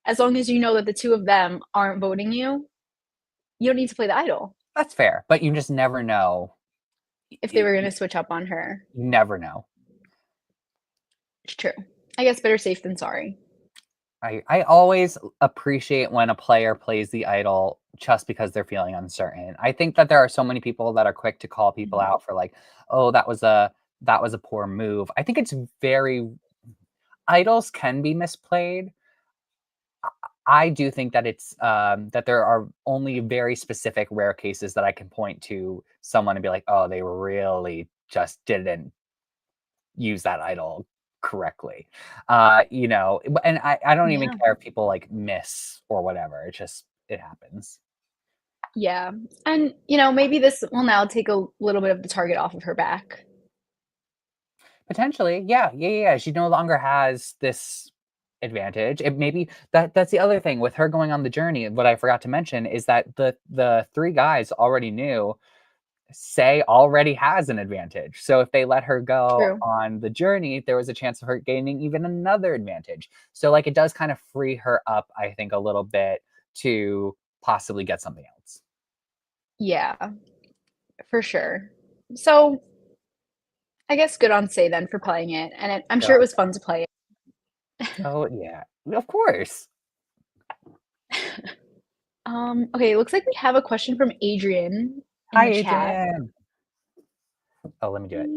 As long as you know that the two of them aren't voting you, you don't need to play the idol. That's fair, but you just never know. If they You were going to switch up on her, never know. it's true. I guess better safe than sorry. I always appreciate when a player plays the idol just because they're feeling uncertain. I think that there are so many people that are quick to call people Mhm. out for like, oh, that was a poor move. I think it's very idols can be misplayed. I do think that it's that there are only very specific rare cases that I can point to someone and be like, oh, they really just didn't use that idol correctly. And I don't even Yeah. care if people like miss or whatever. It happens. Yeah. And, maybe this will now take a little bit of the target off of her back. Potentially, yeah, yeah, yeah, yeah. She no longer has this advantage. It maybe that's the other thing with her going on the journey. What I forgot to mention is that the three guys already knew Say already has an advantage. So if they let her go True. on the journey, there was a chance of her gaining even another advantage. So like it does kind of free her up, I think, a little bit to possibly get something else. Yeah, for sure. So I guess good on Say then for playing it. And I'm sure it So, was fun to play it. oh yeah, of course. Okay, it looks like we have a question from Adrian in Hi, the chat. Adrian. Oh, let me do it.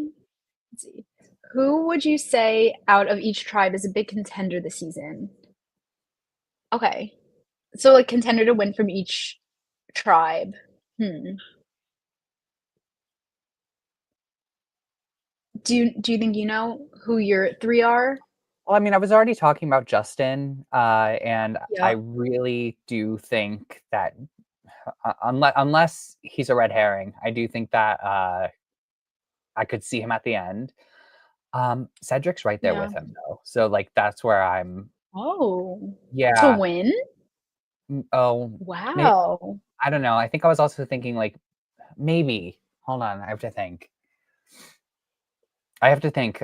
Let's see. Who would you say out of each tribe is a big contender this season? Okay. So like contender to win from each tribe. Hmm. Do you think you know who your three are? Well, I mean, I was already talking about Justin, and I Yeah. really do think that unless he's a red herring, I do think that I could see him at the end. Cedric's right there Yeah. with him though. So like that's where I'm Oh. To yeah. win? Oh, may Wow. I don't know. I think I was also thinking like maybe. Hold on, I have to think. I have to think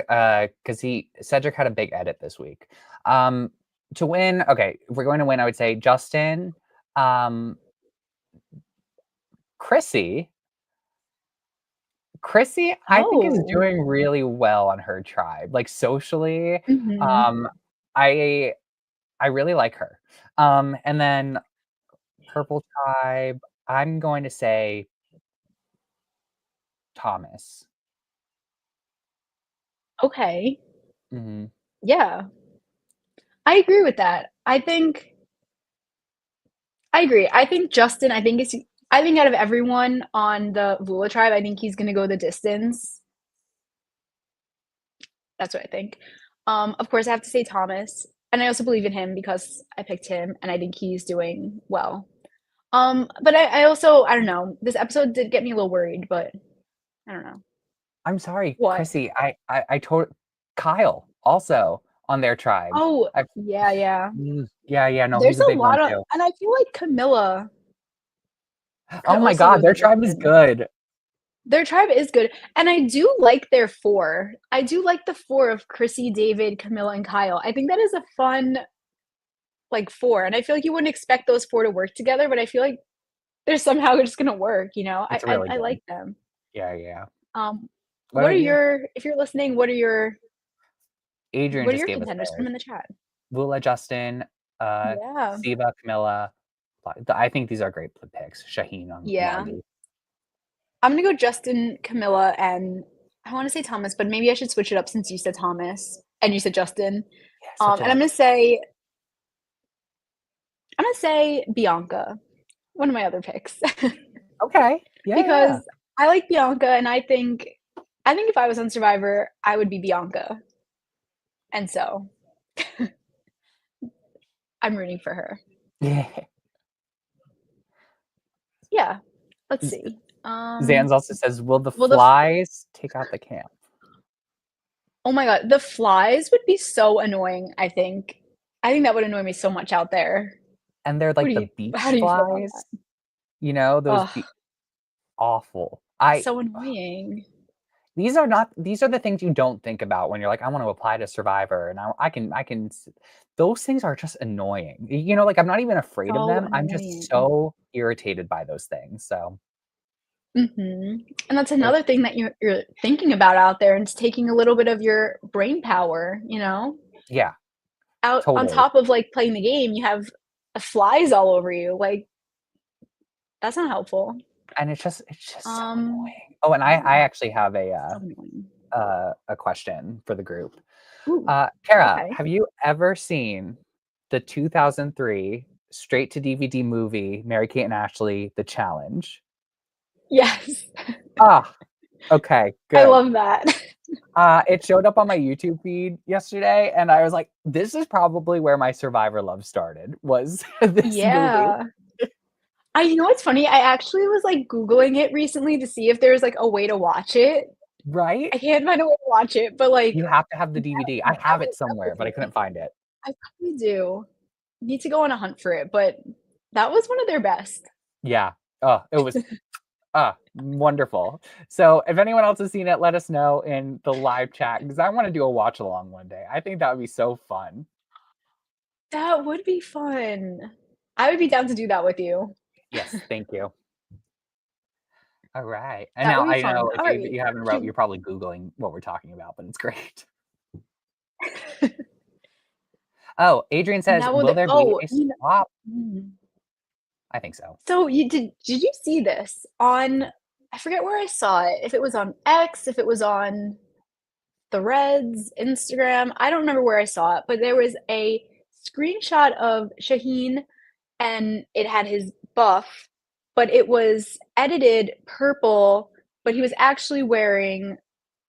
cuz he Cedric had a big edit this week. Um to win, okay, if we're going to win, I would say Justin, um Chrissy. Chrissy, I think is Oh. doing really well on her tribe. Like socially, Mhm. um I I really like her. And then Purple Tribe, I'm going to say Thomas. Okay. Mhm. Yeah. I agree with that. I agree. I think Justin, I think out of everyone on the Vula tribe, I think he's gonna go the distance. That's what I think. Of course, I have to say Thomas, and I also believe in him because I picked him, and I think he's doing well. But I also I don't know. This episode did get me a little worried, but I don't know. I'm sorry, What? Chrissy. I told Kyle also on their tribe. Oh, I yeah, yeah. yeah, no, There's he's a a big one lot of, too. and I feel like Camilla could Oh my also God, go their the tribe is distance. good. Their tribe is good, and I do like their four. I do like the four of Chrissy, David, Camilla, and Kyle. I think that is a fun like four, and I feel like you wouldn't expect those four to work together, but I feel like they're somehow just gonna work. You know, It's really I good. like them. Yeah. Um, What what are about you? your if you're listening, Adrian what are just your gave us contenders? Put them theirs. in the chat. Lula, Justin, Yeah, Siva, Camilla. I think these are great picks. Shaheen on yeah. Margie. I'm gonna go Justin, Camilla, and I want to say Thomas, but maybe I should switch it up since you said Thomas and you said Justin. Yeah, switch it And up. I'm gonna say Bianca, one of my other picks, Okay. Yeah. because I like Bianca, and I think if I was on Survivor, I would be Bianca, and so I'm rooting for her. Yeah. Yeah, let's Z- see. Zans also says, "Will the Well, flies take out the camp?" oh my God, the flies would be so annoying. I think that would annoy me so much out there. And they're like the How beach do you feel about flies. that? You know, those Ugh, awful. I so annoying. These are not, these are the things you don't think about when you're like, I want to apply to Survivor, and those things are just annoying. You know, like I'm not even afraid of So them. I'm just annoying. so irritated by those things. So And that's they're- another thing that you're thinking about out there, and it's taking a little bit of your brain power, you know? yeah, Out on totally. top of like playing the game, you have flies all over you. Like that's not helpful. And it's just so Um, annoying. Oh, and I yeah, actually have so annoying. a question for the group. Ooh, Kara, okay. have you ever seen the 2003 straight to DVD movie Mary Kate and Ashley: The Challenge? Yes, Ah, okay, I good. love that. It showed up on my YouTube feed yesterday, and I was like, "This is probably where my Survivor love started. Was this movie, Yeah. You know what's funny? I actually was like Googling it recently to see if there's like a way to watch it. right? I can't find a way to watch it, but like You have to have the DVD. I have it that was somewhere, but I couldn't amazing. find it. I probably do. Need to go on a hunt for it, but that was one of their best. Yeah. Oh, it was wonderful. So if anyone else has seen it, let us know in the live chat because I want to do a watch along one day. I think that would be so fun. That would be fun. I would be down to do that with you. Yes, thank you. All right. And That now would be I know fun. if you, Alright. you haven't wrote, Should you're probably Googling what we're talking about, but it's great. Oh, Adrian says, Now will will the there be oh, a you know swap? mm. I think so. So did you see this on I forget where I saw it, if it was on X, if it was on Threads, Instagram, I don't remember where I saw it, but there was a screenshot of Shaheen and it had his buff, but it was edited purple, but he was actually wearing,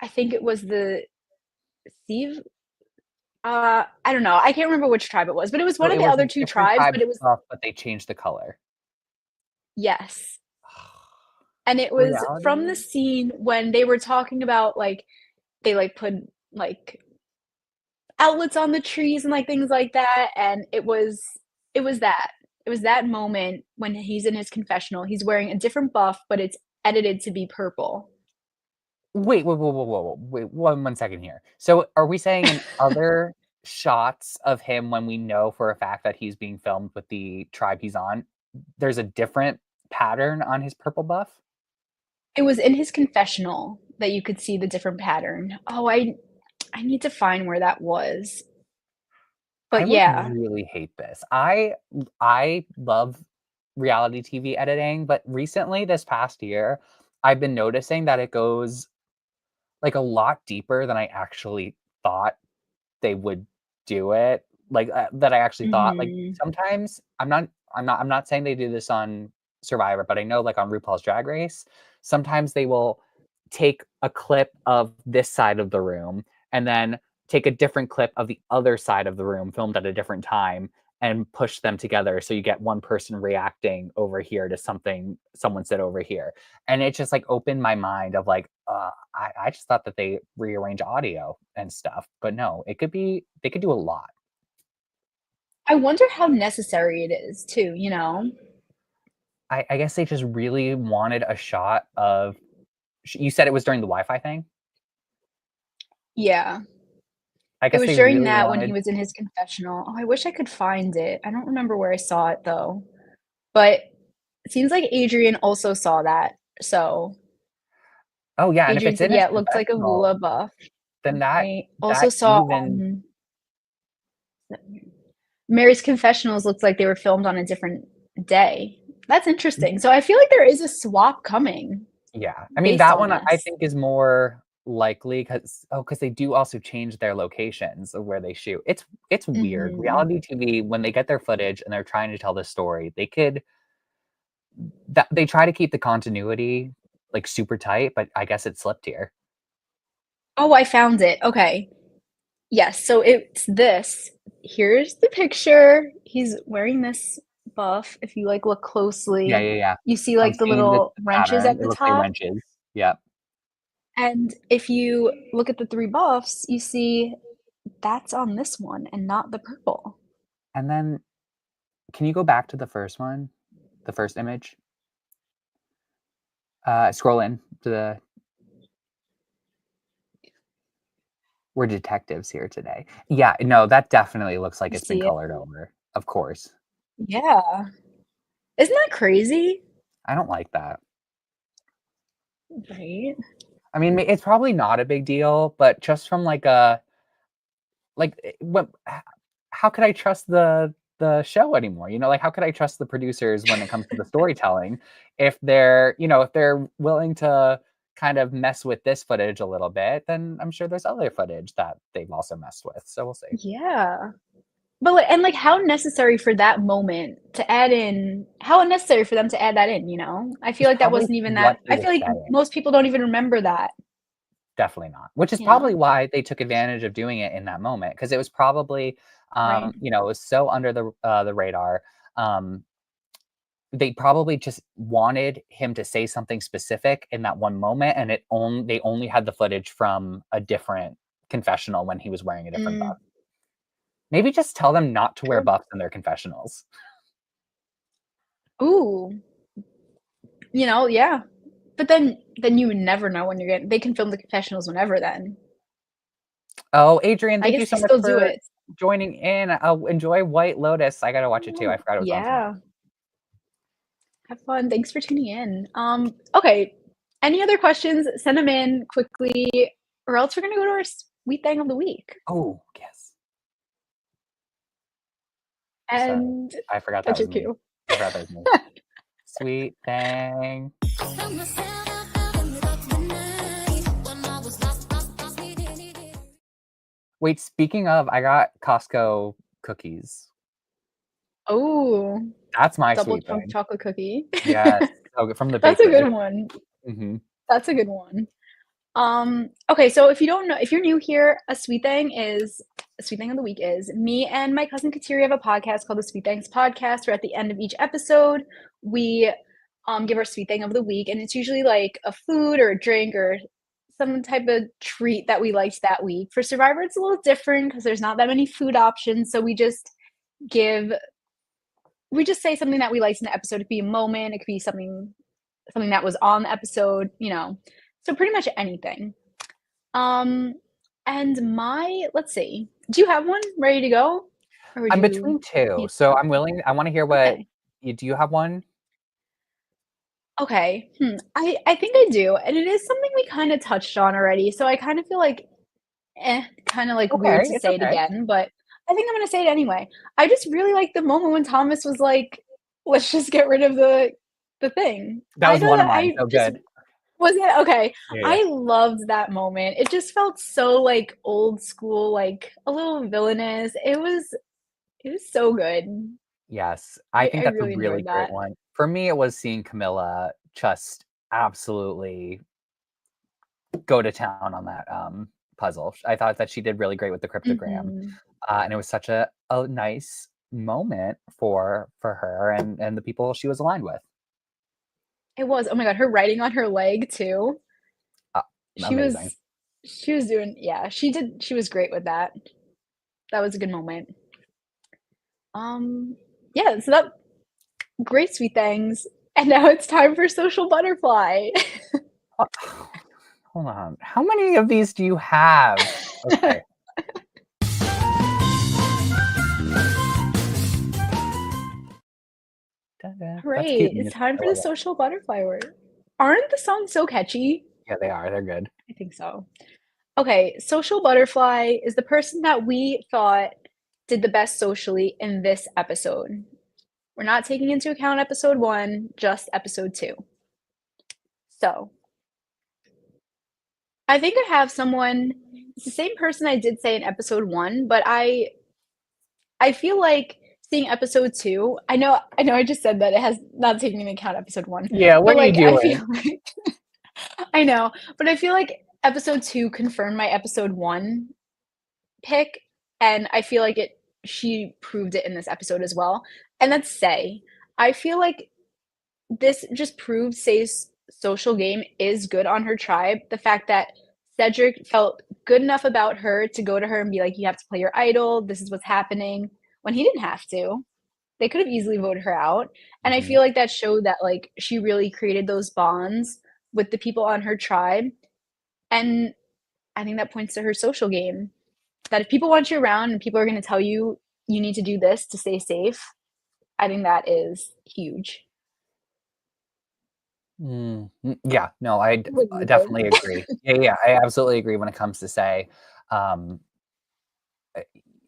I think it was the Steve. I don't know. I can't remember which tribe it was, but it was So one of it the was a other two different tribes. But tribe it was stuff, but they changed the color. yes, and it was from the Reality? scene when they were talking about like they like put like outlets on the trees and like things like that, and it was that it was that moment when he's in his confessional. He's wearing a different buff, but it's edited to be purple. Wait, one second here. So are we saying in other shots of him when we know for a fact that he's being filmed with the tribe he's on, there's a different pattern on his purple buff? It was in his confessional that you could see the different pattern. Oh, I need to find where that was. I But would yeah. really hate this. I love reality TV editing, but recently this past year, I've been noticing that it goes like a lot deeper than I actually thought they would do it. Like that I actually thought like Mhm. sometimes I'm not saying they do this on Survivor, but I know like on RuPaul's Drag Race, sometimes they will take a clip of this side of the room and then take a different clip of the other side of the room filmed at a different time and push them together so you get one person reacting over here to something someone said over here. And it just like opened my mind of like I just thought that they rearrange audio and stuff, but no, it could be they could do a lot. I wonder how necessary it is too, you know? I guess they just really wanted a shot of you said it was during the Wi-Fi thing? Yeah. I It guess was they during really that when he wanted. was in his confessional. Oh, I wish I could find it. I don't remember where I saw it though. But it seems like Adrian also saw that. So Oh, yeah, and if Adrian it's said, in his yeah, it looked like a confessional, Lula buff. then I also that saw even Mary's confessionals looked like they were filmed on a different day. That's interesting. So I feel like there is a swap coming yeah. I mean, based that on one I this. think is more likely because they do also change their locations of where they shoot. It's weird. Hmm. Reality TV, when they get their footage and they're trying to tell the story, they could that they try to keep the continuity, like, super tight, but I guess it slipped here. Oh, I found it. Okay. Yes, so it's this. Here's the picture. He's wearing this buff. If you like look Yeah, closely, yeah, yeah. you see I'm like the seeing the little wrenches pattern. at It the looks like top. wrenches. Yep. And if you look at the three buffs, you see that's on this one and not the purple. And then can you go back to the first one? The first image? Scroll in to the we're detectives here today. Yeah, no, that definitely looks like You it's been see it? colored over. Of course. Yeah. Isn't that crazy? I don't like that. Right? I mean, it's probably not a big deal, but just from like a what how could I trust the show anymore? You know, like how could I trust the producers when it comes to the storytelling if if they're willing to kind of mess with this footage a little bit, then I'm sure there's other footage that they've also messed with. So we'll see. Yeah. But like, and like how necessary for that moment to add in, how unnecessary for them to add that in, you know? I feel It's like that probably wasn't even that, what he I was feel like saying. most people don't even remember that, Definitely not. Which is you probably know? why they took advantage of doing it in that moment because it was probably, Right. it was so under the radar. Um, they probably just wanted him to say something specific in that one moment, and they only had the footage from a different confessional when he was wearing a different Mm, buff. Maybe just tell them not to wear true. buffs in their confessionals. Ooh, yeah. But then you would never know when you're getting, they can film the confessionals whenever then. Oh, Adrian, I thank guess you so they much still do for it. joining in. Enjoy White Lotus. I gotta watch it too. I Oh, forgot it was on tonight. yeah. Have fun. Thanks for tuning in. Okay. Any other questions? Send them in quickly, or else we're gonna go to our sweet thing of the week. Oh, yes. Sorry. And I forgot that that's your was me. cue. I forgot that was me. Sweet thing. Wait, speaking of, I got Costco cookies. Oh, That's my double sweet chunk thing. chocolate cookie. Yes. Oh, from the That's a bakery. good one. Mhm. That's a good one. Okay, so if you don't know, if you're new here, a sweet thing of the week is me and my cousin Kateri have a podcast called the Sweet Things Podcast, where at the end of each episode, we give our sweet thing of the week, and it's usually like a food or a drink or some type of treat that we liked that week. For Survivor, it's a little different because there's not that many food options, so give we just say something that we liked in the episode. It could be a moment, it could be something that was on the episode, you know. So pretty much anything. Um, and let's see. Do you have one ready to go? Or would I'm you between 2, need so some? I wanna hear what Okay. you do you have one? Okay. I think I do. And it is something we kind of touched on already. So I kind of feel like kind of It's like weird okay, to it's say it okay. again, but I think I'm gonna say it anyway. I just really like the moment when Thomas was like, let's just get rid of the thing. That I was know one of that mine, I so just good. was it okay. Yeah, yeah. I loved that moment. It just felt so like old school, like a little villainous. It was so good. Yes, I I think that's a really really enjoyed great that. one. For me, it was seeing Camilla just absolutely go to town on that puzzle. I thought that she did really great with the cryptogram, Mhm. and it was such a nice moment for her and the people she was aligned with. It was. Oh my god, her writing on her leg too. Uh, She Amazing. was she was doing yeah, she was great with that. That was a good moment. Um, yeah, so that great sweet things. And now it's time for social butterfly. Uh, Hold on. How many of these do you have? Okay. That's Hooray, cute it's music. time I for the love it. social butterfly word. Aren't the songs so catchy? Yeah, they are. They're good. I think so. Okay, social butterfly is the person that we thought did the best socially in this episode. We're not taking into account episode 1, just episode 2. So, I think I have someone it's the same person I did say in episode 1, but I feel like seeing episode 2 I know I just said that it has not taking into account episode 1, Yeah, but, what are you like, I doing? feel like I know, but I feel like episode 2 confirmed my episode 1 pick, and I feel like it she proved it in this episode as well, and that's Say. I feel like this just proves Say's social game is good on her tribe. The fact that Cedric felt good enough about her to go to her and be like, "You have to play your idol. This is what's happening," when he didn't have to. They could have easily voted her out, and I Mhm. feel like that showed that, like, she really created those bonds with the people on her tribe, and I think that points to her social game. That if people want you around and people are gonna tell you, "You need to do this to stay safe," I think that is huge. Yeah, no, I What do you think? definitely agree. Yeah, yeah, I absolutely agree when it comes to Say. Um, I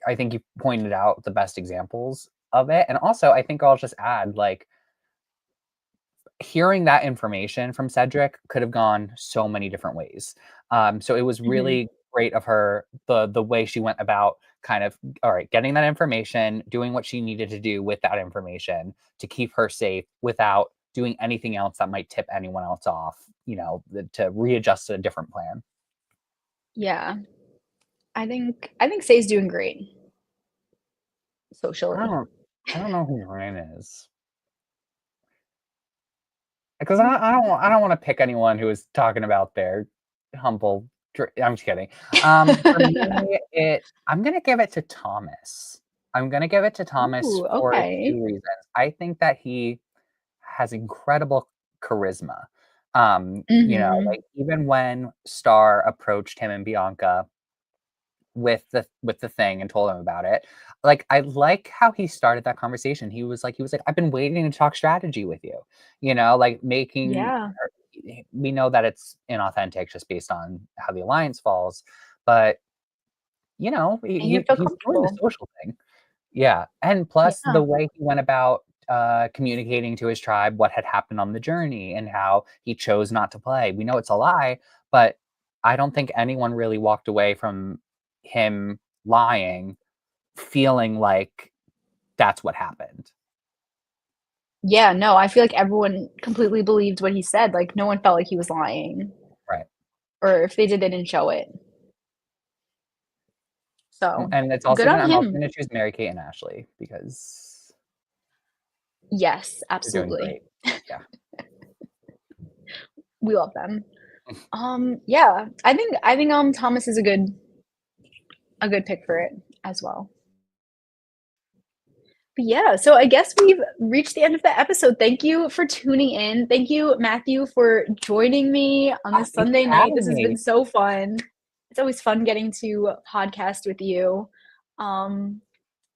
I think you pointed out the best examples of it, and also I think I'll just add, like, hearing that information from Cedric could have gone so many different ways. So it was Mhm. really great of her the way she went about kind of all right, getting that information, doing what she needed to do with that information to keep her safe without doing anything else that might tip anyone else off, to readjust to a different plan. Yeah. I think Say's doing great I socially. don't I don't know who Ryan is. Because I don't want to pick anyone who is talking about their humble. I'm just kidding. For me, I'm gonna give it to Thomas. I'm gonna give it to Thomas Ooh, for okay. 2 reasons. I think that he has incredible charisma. Mhm. Like even when Star approached him and Bianca with the thing and told him about it. Like I like how he started that conversation. He was like, I've been waiting to talk strategy with you. Like making Yeah. we know that it's inauthentic just based on how the alliance falls, but And you feel he's doing the comfortable. social thing. Yeah. And plus Yeah. the way he went about communicating to his tribe what had happened on the journey and how he chose not to play. We know it's a lie, but I don't think anyone really walked away from him lying feeling like that's what happened. Yeah, no, I feel like everyone completely believed what he said, like, no one felt like he was lying, Right. or if they did, they didn't show it. So, And it's good also gonna on I'm also him. gonna choose Mary Kate and Ashley because Yes, they're doing absolutely. great. Yeah. We love them. Yeah, I think Thomas is a good pick for it as well. But yeah, so I guess we've reached the end of the episode. Thank you for tuning in. Thank you, Matthew, for joining me on Oh, this thank you Sunday for night. having This has been me. so fun. It's always fun getting to podcast with you. Um,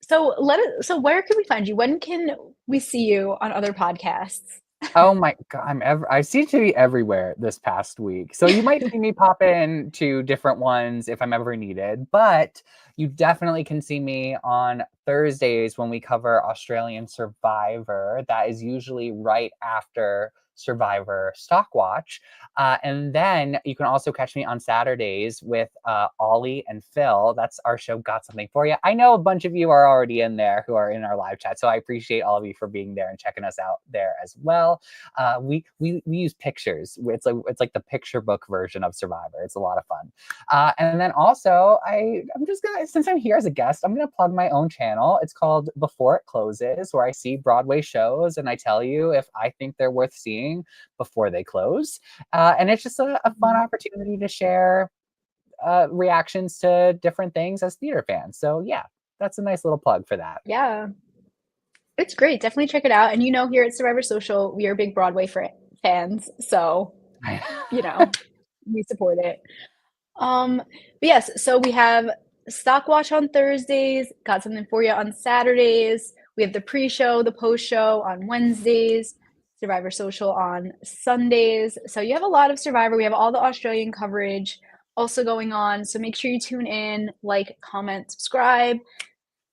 so where can we find you? When can we see you on other podcasts? Oh my god, I seem to be everywhere this past week. So you might see me pop in to different ones if I'm ever needed, but you definitely can see me on Thursdays when we cover Australian Survivor. That is usually right after Survivor Stock Watch. And then you can also catch me on Saturdays with Ollie and Phil. That's our show, Got Something For You. I know a bunch of you are already in there who are in our live chat, so I appreciate all of you for being there and checking us out there as well. We use pictures. It's like the picture book version of Survivor. It's a lot of fun. And then also, I'm just gonna, since I'm here as a guest, I'm gonna plug my own channel. It's called Before It Closes, where I see Broadway shows and I tell you if I think they're worth seeing before they close. And it's just a fun opportunity to share reactions to different things as theater fans. So yeah, that's a nice little plug for that. Yeah, it's great. Definitely check it out. And here at Survivor Social, we are big Broadway fans, so we support it. But yes, so we have Stock Watch on Thursdays, Got Something For You on Saturdays. We have the pre-show, the post-show on Wednesdays, Survivor Social on Sundays. So you have a lot of Survivor. We have all the Australian coverage also going on. So make sure you tune in, like, comment, subscribe.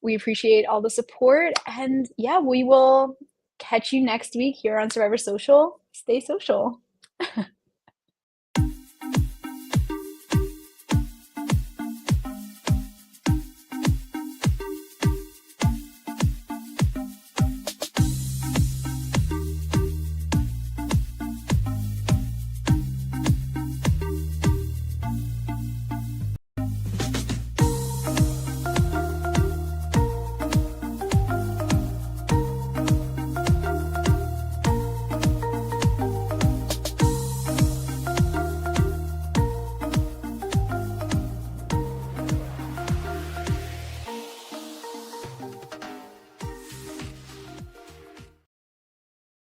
We appreciate all the support. And yeah, we will catch you next week here on Survivor Social. Stay social.